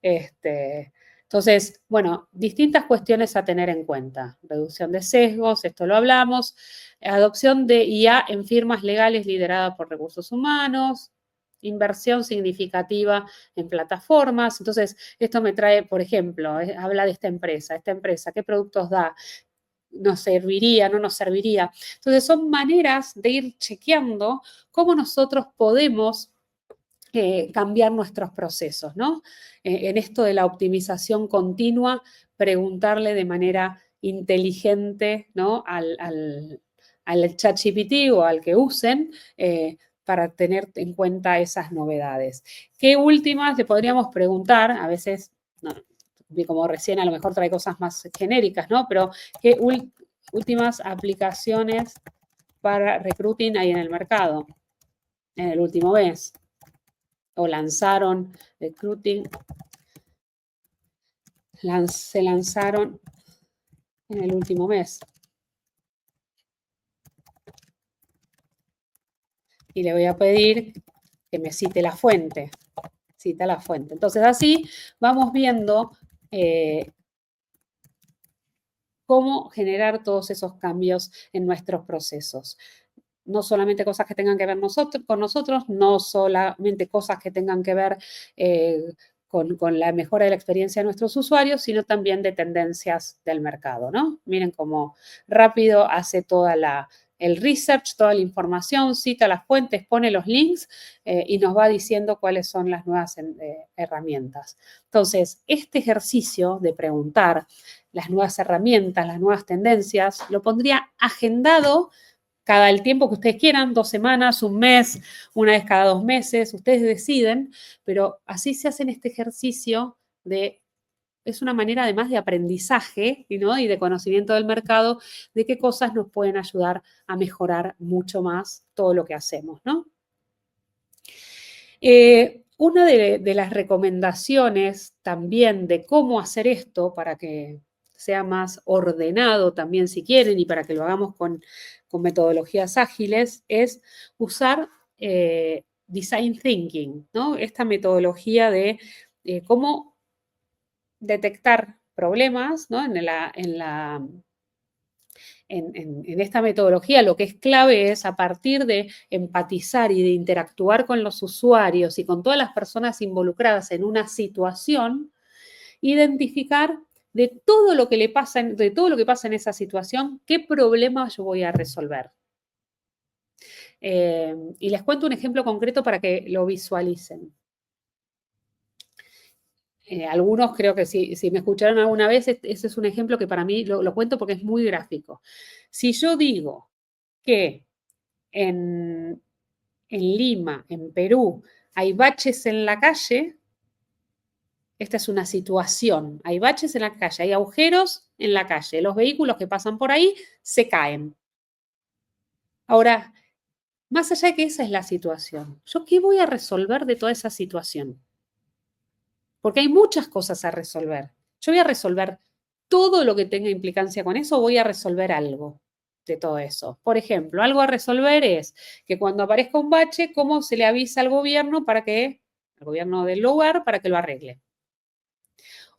S1: Entonces, bueno, distintas cuestiones a tener en cuenta. Reducción de sesgos, esto lo hablamos. Adopción de IA en firmas legales lideradas por recursos humanos. Inversión significativa en plataformas. Entonces, esto me trae, por ejemplo, habla de esta empresa, ¿qué productos da? ¿Nos serviría, no nos serviría? Entonces, son maneras de ir chequeando cómo nosotros podemos cambiar nuestros procesos, ¿no? En esto de la optimización continua, preguntarle de manera inteligente, ¿no? al ChatGPT o al que usen para tener en cuenta esas novedades. ¿Qué últimas le podríamos preguntar? A veces, no, como recién a lo mejor trae cosas más genéricas, ¿no? Pero ¿qué últimas aplicaciones para recruiting hay en el mercado en el último mes? O lanzaron recruiting, se lanzaron en el último mes. Y le voy a pedir que me cite la fuente. Cita la fuente. Entonces, así vamos viendo cómo generar todos esos cambios en nuestros procesos. No solamente cosas que tengan que ver con nosotros, no solamente cosas que tengan que ver con la mejora de la experiencia de nuestros usuarios, sino también de tendencias del mercado, ¿no? Miren cómo rápido hace el research, toda la información, cita las fuentes, pone los links y nos va diciendo cuáles son las nuevas herramientas. Entonces, este ejercicio de preguntar las nuevas herramientas, las nuevas tendencias, lo pondría agendado cada el tiempo que ustedes quieran, 2 semanas, un mes, una vez cada 2 meses, ustedes deciden, pero así se hacen este ejercicio es una manera además de aprendizaje, ¿no? Y de conocimiento del mercado, de qué cosas nos pueden ayudar a mejorar mucho más todo lo que hacemos, ¿no? Una de las recomendaciones también de cómo hacer esto para que sea más ordenado también si quieren y para que lo hagamos con metodologías ágiles es usar design thinking, ¿no? Esta metodología de cómo detectar problemas, ¿no? En esta metodología lo que es clave es a partir de empatizar y de interactuar con los usuarios y con todas las personas involucradas en una situación, identificar de todo lo que le pasa, de todo lo que pasa en esa situación, qué problema yo voy a resolver. Y les cuento un ejemplo concreto para que lo visualicen. Algunos creo que si me escucharon alguna vez, ese es un ejemplo que para mí lo cuento porque es muy gráfico. Si yo digo que en Lima, en Perú, hay baches en la calle, esta es una situación. Hay baches en la calle, hay agujeros en la calle. Los vehículos que pasan por ahí se caen. Ahora, más allá de que esa es la situación, ¿yo qué voy a resolver de toda esa situación? Porque hay muchas cosas a resolver. Yo voy a resolver todo lo que tenga implicancia con eso, voy a resolver algo de todo eso. Por ejemplo, algo a resolver es que cuando aparezca un bache, ¿cómo se le avisa al gobierno al gobierno del lugar, para que lo arregle?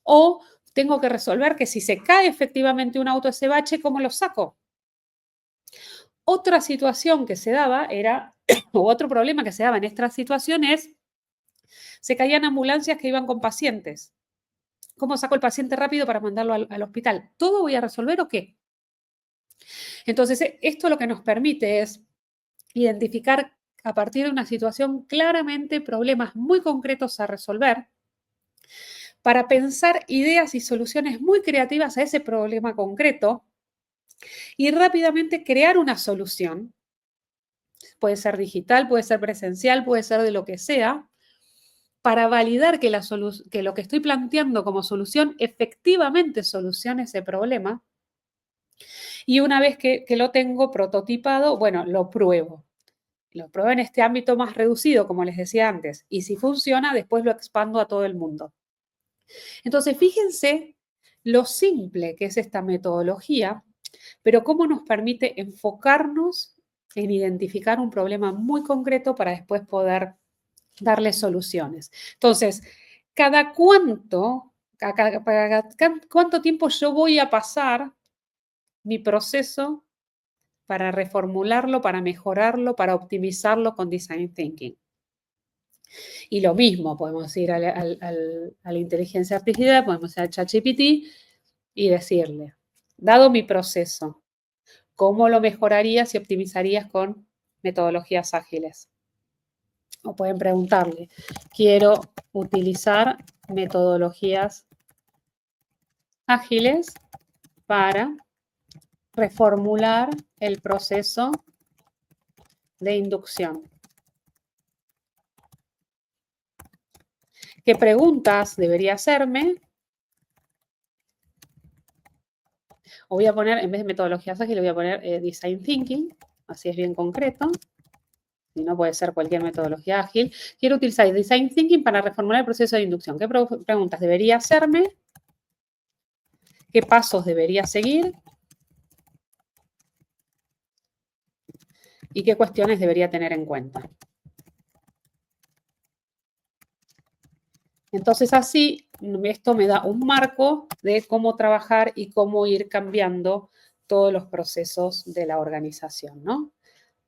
S1: O tengo que resolver que si se cae efectivamente un auto ese bache, ¿cómo lo saco? Otra situación que se daba era, o otro problema que se daba en esta situación es, se caían ambulancias que iban con pacientes. ¿Cómo saco el paciente rápido para mandarlo al hospital? ¿Todo voy a resolver o qué? Entonces, esto lo que nos permite es identificar a partir de una situación claramente problemas muy concretos a resolver para pensar ideas y soluciones muy creativas a ese problema concreto y rápidamente crear una solución. Puede ser digital, puede ser presencial, puede ser de lo que sea, para validar que lo que estoy planteando como solución efectivamente solucione ese problema. Y una vez que lo tengo prototipado, bueno, lo pruebo. Lo pruebo en este ámbito más reducido, como les decía antes. Y si funciona, después lo expando a todo el mundo. Entonces, fíjense lo simple que es esta metodología, pero cómo nos permite enfocarnos en identificar un problema muy concreto para después poder darle soluciones. Entonces, ¿cada cuánto tiempo yo voy a pasar mi proceso para reformularlo, para mejorarlo, para optimizarlo con Design Thinking? Y lo mismo, podemos ir a la inteligencia artificial, podemos ir a ChatGPT y decirle, dado mi proceso, ¿cómo lo mejorarías y optimizarías con metodologías ágiles? O pueden preguntarle, quiero utilizar metodologías ágiles para reformular el proceso de inducción. ¿Qué preguntas debería hacerme? O voy a poner, en vez de metodologías ágiles, voy a poner Design Thinking, así es bien concreto. Si no, puede ser cualquier metodología ágil. Quiero utilizar Design Thinking para reformular el proceso de inducción. ¿Qué preguntas debería hacerme? ¿Qué pasos debería seguir? ¿Y qué cuestiones debería tener en cuenta? Entonces, así, esto me da un marco de cómo trabajar y cómo ir cambiando todos los procesos de la organización, ¿no?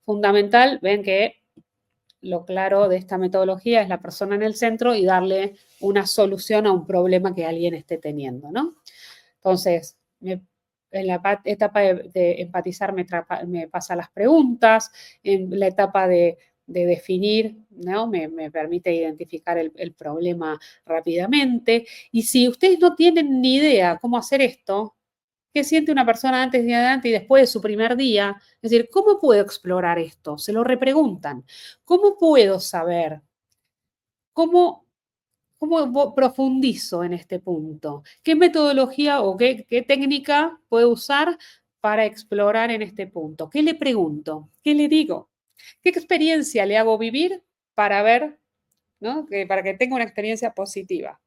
S1: Fundamental, ven que lo claro de esta metodología es la persona en el centro y darle una solución a un problema que alguien esté teniendo, ¿no? Entonces, en la etapa de empatizar me pasa las preguntas, en la etapa de definir, ¿no? Me permite identificar el problema rápidamente. Y si ustedes no tienen ni idea cómo hacer esto, ¿qué siente una persona antes y adelante y después de su primer día? Es decir, ¿cómo puedo explorar esto? Se lo repreguntan. ¿Cómo puedo saber? ¿Cómo profundizo en este punto? ¿Qué metodología o qué técnica puedo usar para explorar en este punto? ¿Qué le pregunto? ¿Qué le digo? ¿Qué experiencia le hago vivir para ver, ¿no? Para que tenga una experiencia positiva?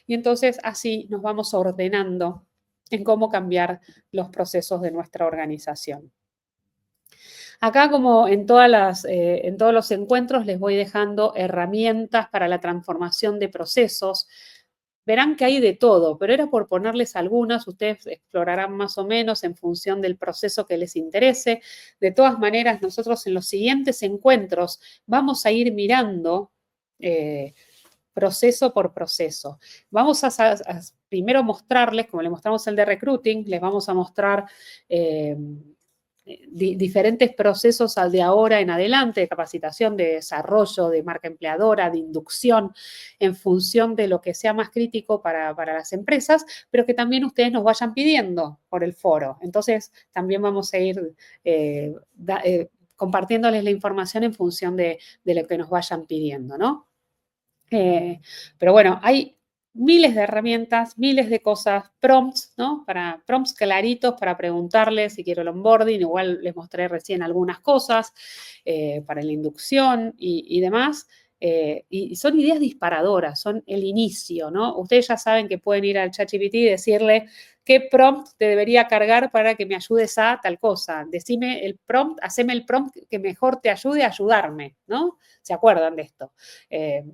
S1: Y entonces así nos vamos ordenando en cómo cambiar los procesos de nuestra organización. Acá, como en todos los encuentros, les voy dejando herramientas para la transformación de procesos. Verán que hay de todo, pero era por ponerles algunas. Ustedes explorarán más o menos en función del proceso que les interese. De todas maneras, nosotros en los siguientes encuentros vamos a ir mirando proceso por proceso. Vamos a primero mostrarles, como le mostramos el de recruiting, les vamos a mostrar diferentes procesos al de ahora en adelante, de capacitación, de desarrollo, de marca empleadora, de inducción, en función de lo que sea más crítico para las empresas, pero que también ustedes nos vayan pidiendo por el foro. Entonces, también vamos a ir compartiéndoles la información en función de lo que nos vayan pidiendo, ¿no? Pero bueno, hay miles de herramientas, miles de cosas, prompts, ¿no? Para prompts claritos para preguntarles si quiero el onboarding, igual les mostré recién algunas cosas para la inducción y demás. Y son ideas disparadoras, son el inicio, ¿no? Ustedes ya saben que pueden ir al ChatGPT y decirle qué prompt te debería cargar para que me ayudes a tal cosa. Decime el prompt, haceme el prompt que mejor te ayude a ayudarme, ¿no? ¿Se acuerdan de esto?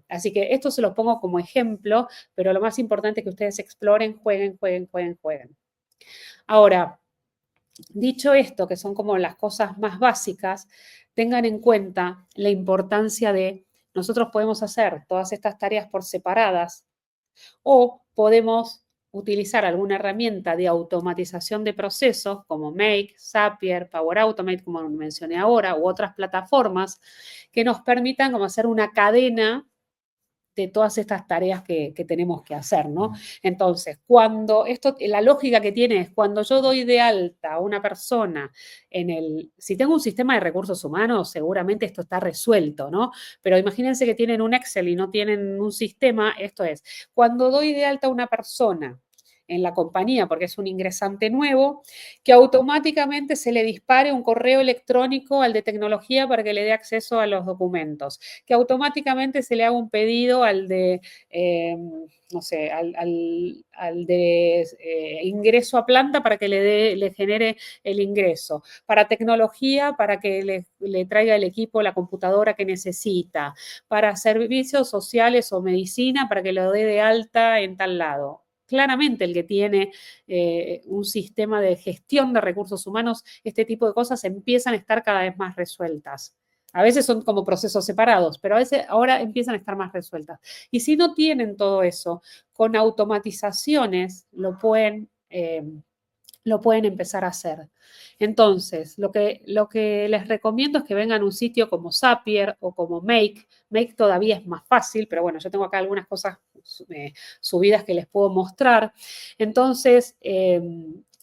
S1: Así que esto se los pongo como ejemplo, pero lo más importante es que ustedes exploren, jueguen, jueguen, jueguen, jueguen. Ahora, dicho esto, que son como las cosas más básicas, tengan en cuenta la importancia de nosotros podemos hacer todas estas tareas por separadas o podemos utilizar alguna herramienta de automatización de procesos como Make, Zapier, Power Automate, como mencioné ahora, u otras plataformas que nos permitan como hacer una cadena de todas estas tareas que tenemos que hacer, ¿no? Entonces, la lógica que tiene es cuando yo doy de alta a una persona si tengo un sistema de recursos humanos, seguramente esto está resuelto, ¿no? Pero imagínense que tienen un Excel y no tienen un sistema, esto es, cuando doy de alta a una persona en la compañía, porque es un ingresante nuevo, que automáticamente se le dispare un correo electrónico al de tecnología para que le dé acceso a los documentos, que automáticamente se le haga un pedido al de, no sé, al de ingreso a planta para que le genere el ingreso, para tecnología para que le traiga el equipo, la computadora que necesita, para servicios sociales o medicina para que lo dé de alta en tal lado. Claramente el que tiene un sistema de gestión de recursos humanos, este tipo de cosas empiezan a estar cada vez más resueltas. A veces son como procesos separados, pero a veces ahora empiezan a estar más resueltas. Y si no tienen todo eso, con automatizaciones lo pueden empezar a hacer. Entonces, lo que les recomiendo es que vengan a un sitio como Zapier o como Make. Make todavía es más fácil, pero bueno, yo tengo acá algunas cosas subidas que les puedo mostrar. Entonces,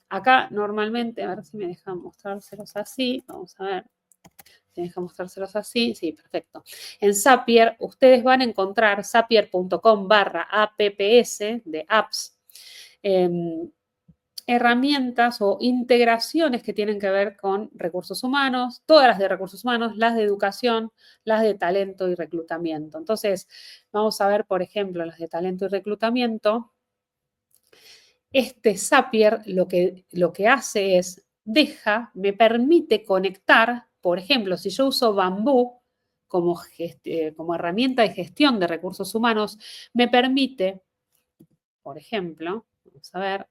S1: acá normalmente, a ver si me dejan mostrárselos así, vamos a ver. ¿Me deja mostrárselos así? Sí, perfecto. En Zapier, ustedes van a encontrar zapier.com/apps de apps. Herramientas o integraciones que tienen que ver con recursos humanos, todas las de recursos humanos, las de educación, las de talento y reclutamiento. Entonces, vamos a ver, por ejemplo, las de talento y reclutamiento. Este Zapier lo que hace es, me permite conectar, por ejemplo, si yo uso Bamboo como herramienta de gestión de recursos humanos, me permite, por ejemplo, vamos a ver,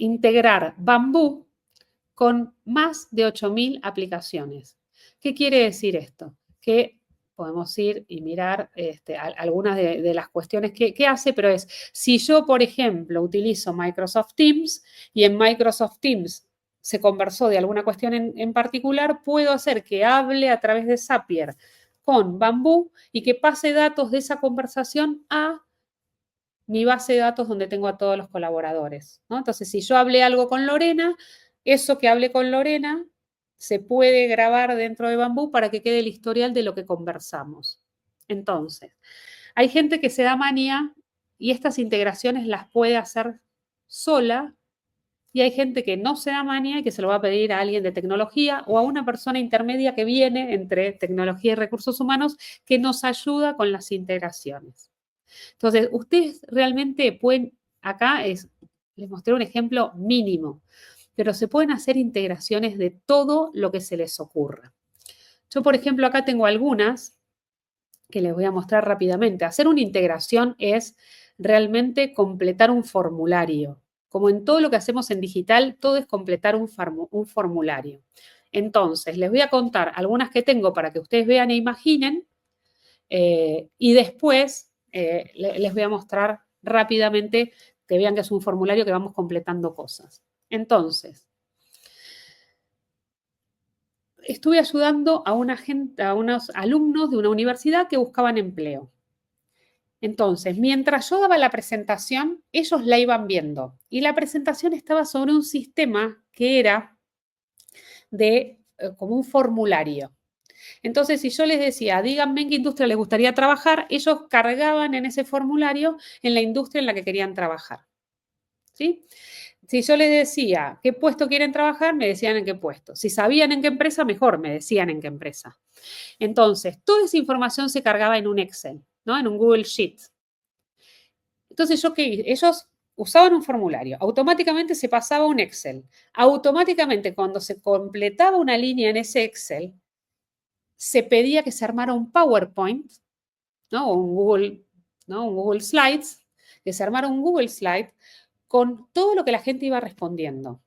S1: integrar Bamboo con más de 8.000 aplicaciones. ¿Qué quiere decir esto? Que podemos ir y mirar algunas de las cuestiones que hace, pero es, si yo, por ejemplo, utilizo Microsoft Teams y en Microsoft Teams se conversó de alguna cuestión en particular, puedo hacer que hable a través de Zapier con Bamboo y que pase datos de esa conversación a mi base de datos donde tengo a todos los colaboradores, ¿no? Entonces, si yo hablé algo con Lorena, eso que hablé con Lorena se puede grabar dentro de Bamboo para que quede el historial de lo que conversamos. Entonces, hay gente que se da manía y estas integraciones las puede hacer sola y hay gente que no se da manía y que se lo va a pedir a alguien de tecnología o a una persona intermedia que viene entre tecnología y recursos humanos que nos ayuda con las integraciones. Entonces, ustedes realmente pueden, les mostré un ejemplo mínimo, pero se pueden hacer integraciones de todo lo que se les ocurra. Yo, por ejemplo, acá tengo algunas que les voy a mostrar rápidamente. Hacer una integración es realmente completar un formulario. Como en todo lo que hacemos en digital, todo es completar un formulario. Entonces, les voy a contar algunas que tengo para que ustedes vean e imaginen Y después les voy a mostrar rápidamente que vean que es un formulario que vamos completando cosas. Entonces, estuve ayudando a unos alumnos de una universidad que buscaban empleo. Entonces, mientras yo daba la presentación, ellos la iban viendo. Y la presentación estaba sobre un sistema que era de como un formulario. Entonces, si yo les decía, díganme en qué industria les gustaría trabajar, ellos cargaban en ese formulario en la industria en la que querían trabajar. ¿Sí? Si yo les decía qué puesto quieren trabajar, me decían en qué puesto. Si sabían en qué empresa, mejor, me decían en qué empresa. Entonces, toda esa información se cargaba en un Excel, ¿no? En un Google Sheet. Entonces, ¿yo qué hice? Ellos usaban un formulario, automáticamente se pasaba un Excel. Automáticamente, cuando se completaba una línea en ese Excel, se pedía que se armara un PowerPoint, ¿no? O un Google, ¿no? Un Google Slides, que se armara un Google Slide con todo lo que la gente iba respondiendo.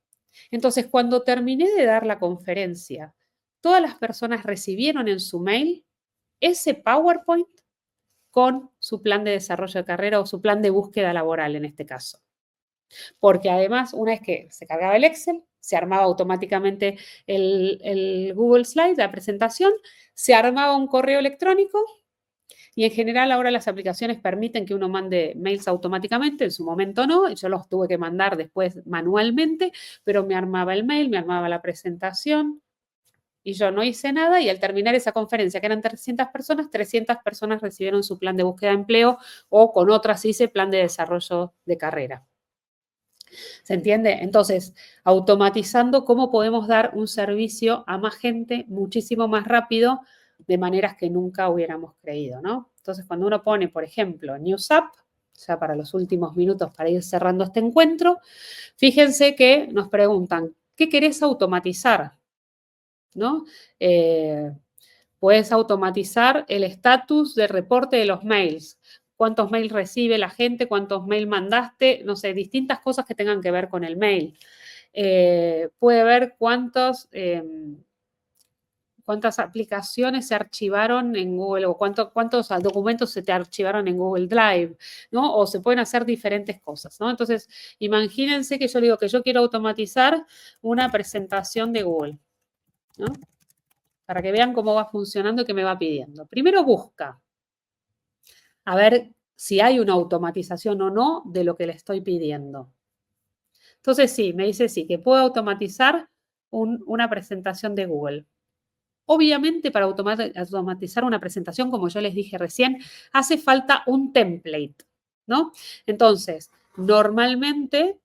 S1: Entonces, cuando terminé de dar la conferencia, todas las personas recibieron en su mail ese PowerPoint con su plan de desarrollo de carrera o su plan de búsqueda laboral en este caso. Porque además, una vez que se cargaba el Excel, se armaba automáticamente el Google Slide, la presentación, se armaba un correo electrónico y en general ahora las aplicaciones permiten que uno mande mails automáticamente, en su momento no, yo los tuve que mandar después manualmente, pero me armaba el mail, me armaba la presentación y yo no hice nada y al terminar esa conferencia, que eran 300 personas recibieron su plan de búsqueda de empleo o con otras hice plan de desarrollo de carrera. ¿Se entiende? Entonces, automatizando cómo podemos dar un servicio a más gente muchísimo más rápido de maneras que nunca hubiéramos creído, ¿no? Entonces, cuando uno pone, por ejemplo, News App, ya para los últimos minutos para ir cerrando este encuentro, fíjense que nos preguntan, ¿qué querés automatizar? ¿No? Puedes automatizar el estatus de reporte de los mails. Cuántos mails recibe la gente, cuántos mails mandaste, no sé, distintas cosas que tengan que ver con el mail. Puede ver cuántas aplicaciones se archivaron en Google o cuántos documentos se te archivaron en Google Drive, ¿no? O se pueden hacer diferentes cosas, ¿no? Entonces, imagínense que yo digo que yo quiero automatizar una presentación de Google, ¿no? Para que vean cómo va funcionando y qué me va pidiendo. Primero busca a ver si hay una automatización o no de lo que le estoy pidiendo. Entonces sí, me dice sí, que puedo automatizar una presentación de Google. Obviamente para automatizar una presentación, como yo les dije recién, hace falta un template, ¿no? Entonces, normalmente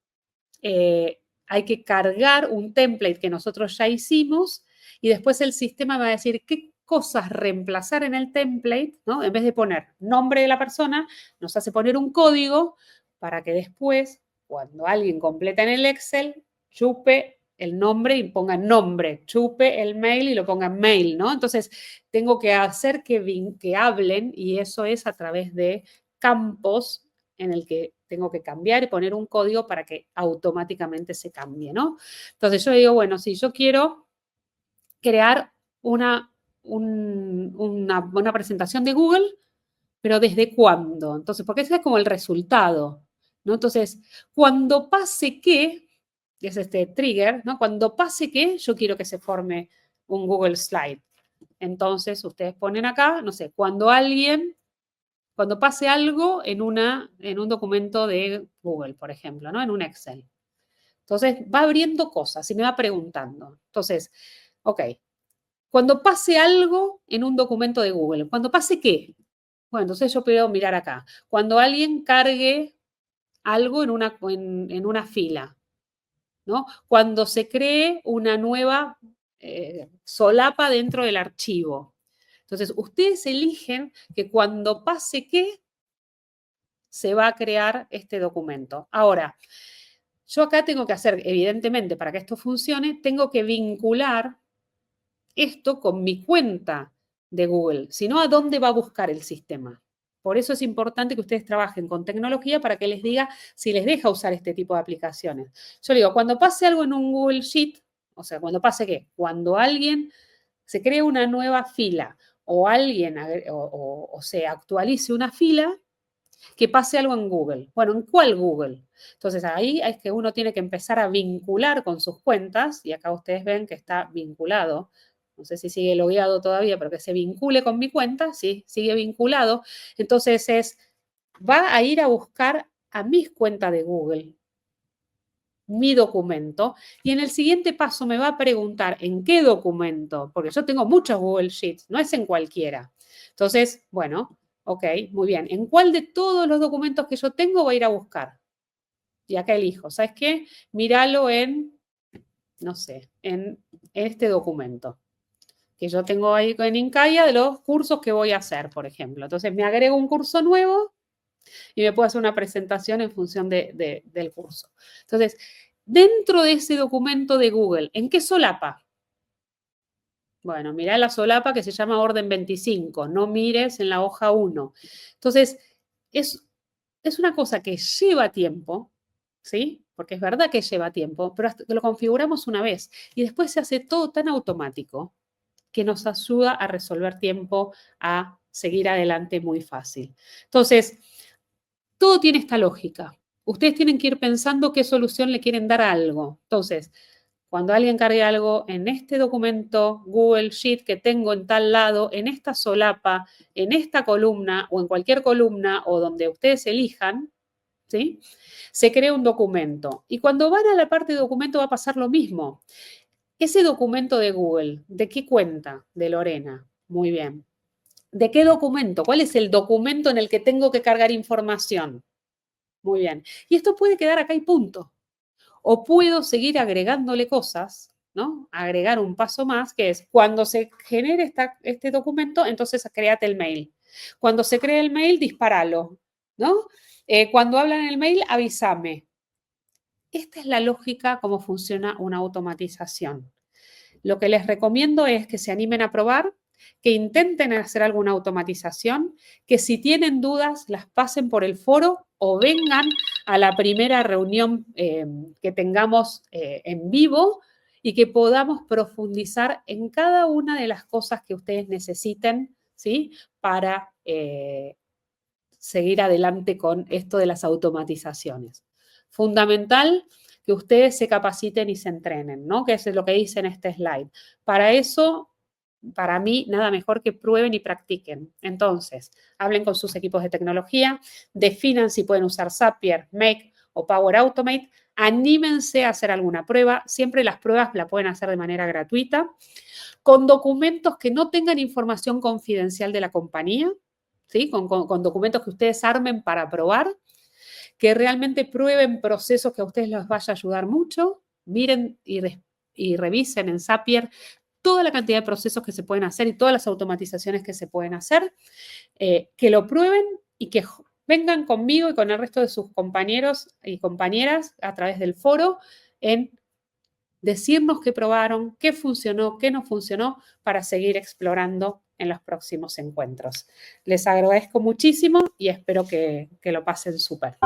S1: hay que cargar un template que nosotros ya hicimos y después el sistema va a decir qué cosas reemplazar en el template, ¿no? En vez de poner nombre de la persona, nos hace poner un código para que después, cuando alguien completa en el Excel, chupe el nombre y ponga nombre, chupe el mail y lo ponga en mail, ¿no? Entonces, tengo que hacer que hablen y eso es a través de campos en el que tengo que cambiar y poner un código para que automáticamente se cambie, ¿no? Entonces yo digo, bueno, si yo quiero crear una presentación de Google, pero ¿desde cuándo? Entonces, porque ese es como el resultado, ¿no? Entonces, cuando pase que, es este trigger, ¿no? Cuando pase que, yo quiero que se forme un Google Slide. Entonces, ustedes ponen acá, no sé, cuando pase algo en un documento de Google, por ejemplo, ¿no? En un Excel. Entonces, va abriendo cosas y me va preguntando. Entonces, ok, cuando pase algo en un documento de Google, ¿cuando pase qué? Bueno, entonces yo puedo mirar acá. Cuando alguien cargue algo en una fila, ¿no? Cuando se cree una nueva solapa dentro del archivo. Entonces, ustedes eligen que cuando pase qué, se va a crear este documento. Ahora, yo acá tengo que hacer, evidentemente, para que esto funcione, tengo que vincular esto con mi cuenta de Google. Si no, ¿a dónde va a buscar el sistema? Por eso es importante que ustedes trabajen con tecnología para que les diga si les deja usar este tipo de aplicaciones. Yo digo, cuando pase algo en un Google Sheet, o sea, cuando pase qué? Cuando alguien se cree una nueva fila, o alguien o se actualice una fila, que pase algo en Google. Bueno, ¿en cuál Google? Entonces ahí es que uno tiene que empezar a vincular con sus cuentas, y acá ustedes ven que está vinculado. No sé si sigue logueado todavía, pero que se vincule con mi cuenta, sí, sigue vinculado. Entonces va a ir a buscar a mis cuentas de Google, mi documento, y en el siguiente paso me va a preguntar en qué documento, porque yo tengo muchos Google Sheets, no es en cualquiera. Entonces, bueno, ok, muy bien. ¿En cuál de todos los documentos que yo tengo voy a ir a buscar? Y acá elijo, ¿sabes qué? Míralo en, no sé, en este documento que yo tengo ahí en Incaya de los cursos que voy a hacer, por ejemplo. Entonces me agrego un curso nuevo y me puedo hacer una presentación en función del curso. Entonces, dentro de ese documento de Google, ¿en qué solapa? Bueno, mirá la solapa que se llama orden 25, no mires en la hoja 1. Entonces, es una cosa que lleva tiempo, ¿sí? Porque es verdad que lleva tiempo, pero hasta que lo configuramos una vez y después se hace todo tan automático que nos ayuda a resolver tiempo, a seguir adelante muy fácil. Entonces, todo tiene esta lógica. Ustedes tienen que ir pensando qué solución le quieren dar a algo. Entonces, cuando alguien cargue algo en este documento Google Sheet que tengo en tal lado, en esta solapa, en esta columna o en cualquier columna o donde ustedes elijan, ¿sí? Se crea un documento. Y cuando van a la parte de documento va a pasar lo mismo. Ese documento de Google, ¿de qué cuenta? De Lorena. Muy bien. ¿De qué documento? ¿Cuál es el documento en el que tengo que cargar información? Muy bien. Y esto puede quedar acá y punto. O puedo seguir agregándole cosas, ¿no? Agregar un paso más, que es cuando se genere este documento, entonces créate el mail. Cuando se cree el mail, dispáralo, ¿no? Cuando hablan en el mail, avísame. Esta es la lógica cómo funciona una automatización. Lo que les recomiendo es que se animen a probar, que intenten hacer alguna automatización, que si tienen dudas las pasen por el foro o vengan a la primera reunión que tengamos en vivo y que podamos profundizar en cada una de las cosas que ustedes necesiten, ¿sí? Para seguir adelante con esto de las automatizaciones. Fundamental que ustedes se capaciten y se entrenen, ¿no? Que es lo que dice en este slide. Para eso, para mí, nada mejor que prueben y practiquen. Entonces, hablen con sus equipos de tecnología, definan si pueden usar Zapier, Make o Power Automate, anímense a hacer alguna prueba. Siempre las pruebas la pueden hacer de manera gratuita, con documentos que no tengan información confidencial de la compañía, ¿sí? Con documentos que ustedes armen para probar, que realmente prueben procesos que a ustedes les vaya a ayudar mucho. Miren y revisen en Zapier toda la cantidad de procesos que se pueden hacer y todas las automatizaciones que se pueden hacer, que lo prueben y que vengan conmigo y con el resto de sus compañeros y compañeras a través del foro en decirnos qué probaron, qué funcionó, qué no funcionó, para seguir explorando en los próximos encuentros. Les agradezco muchísimo y espero que lo pasen súper.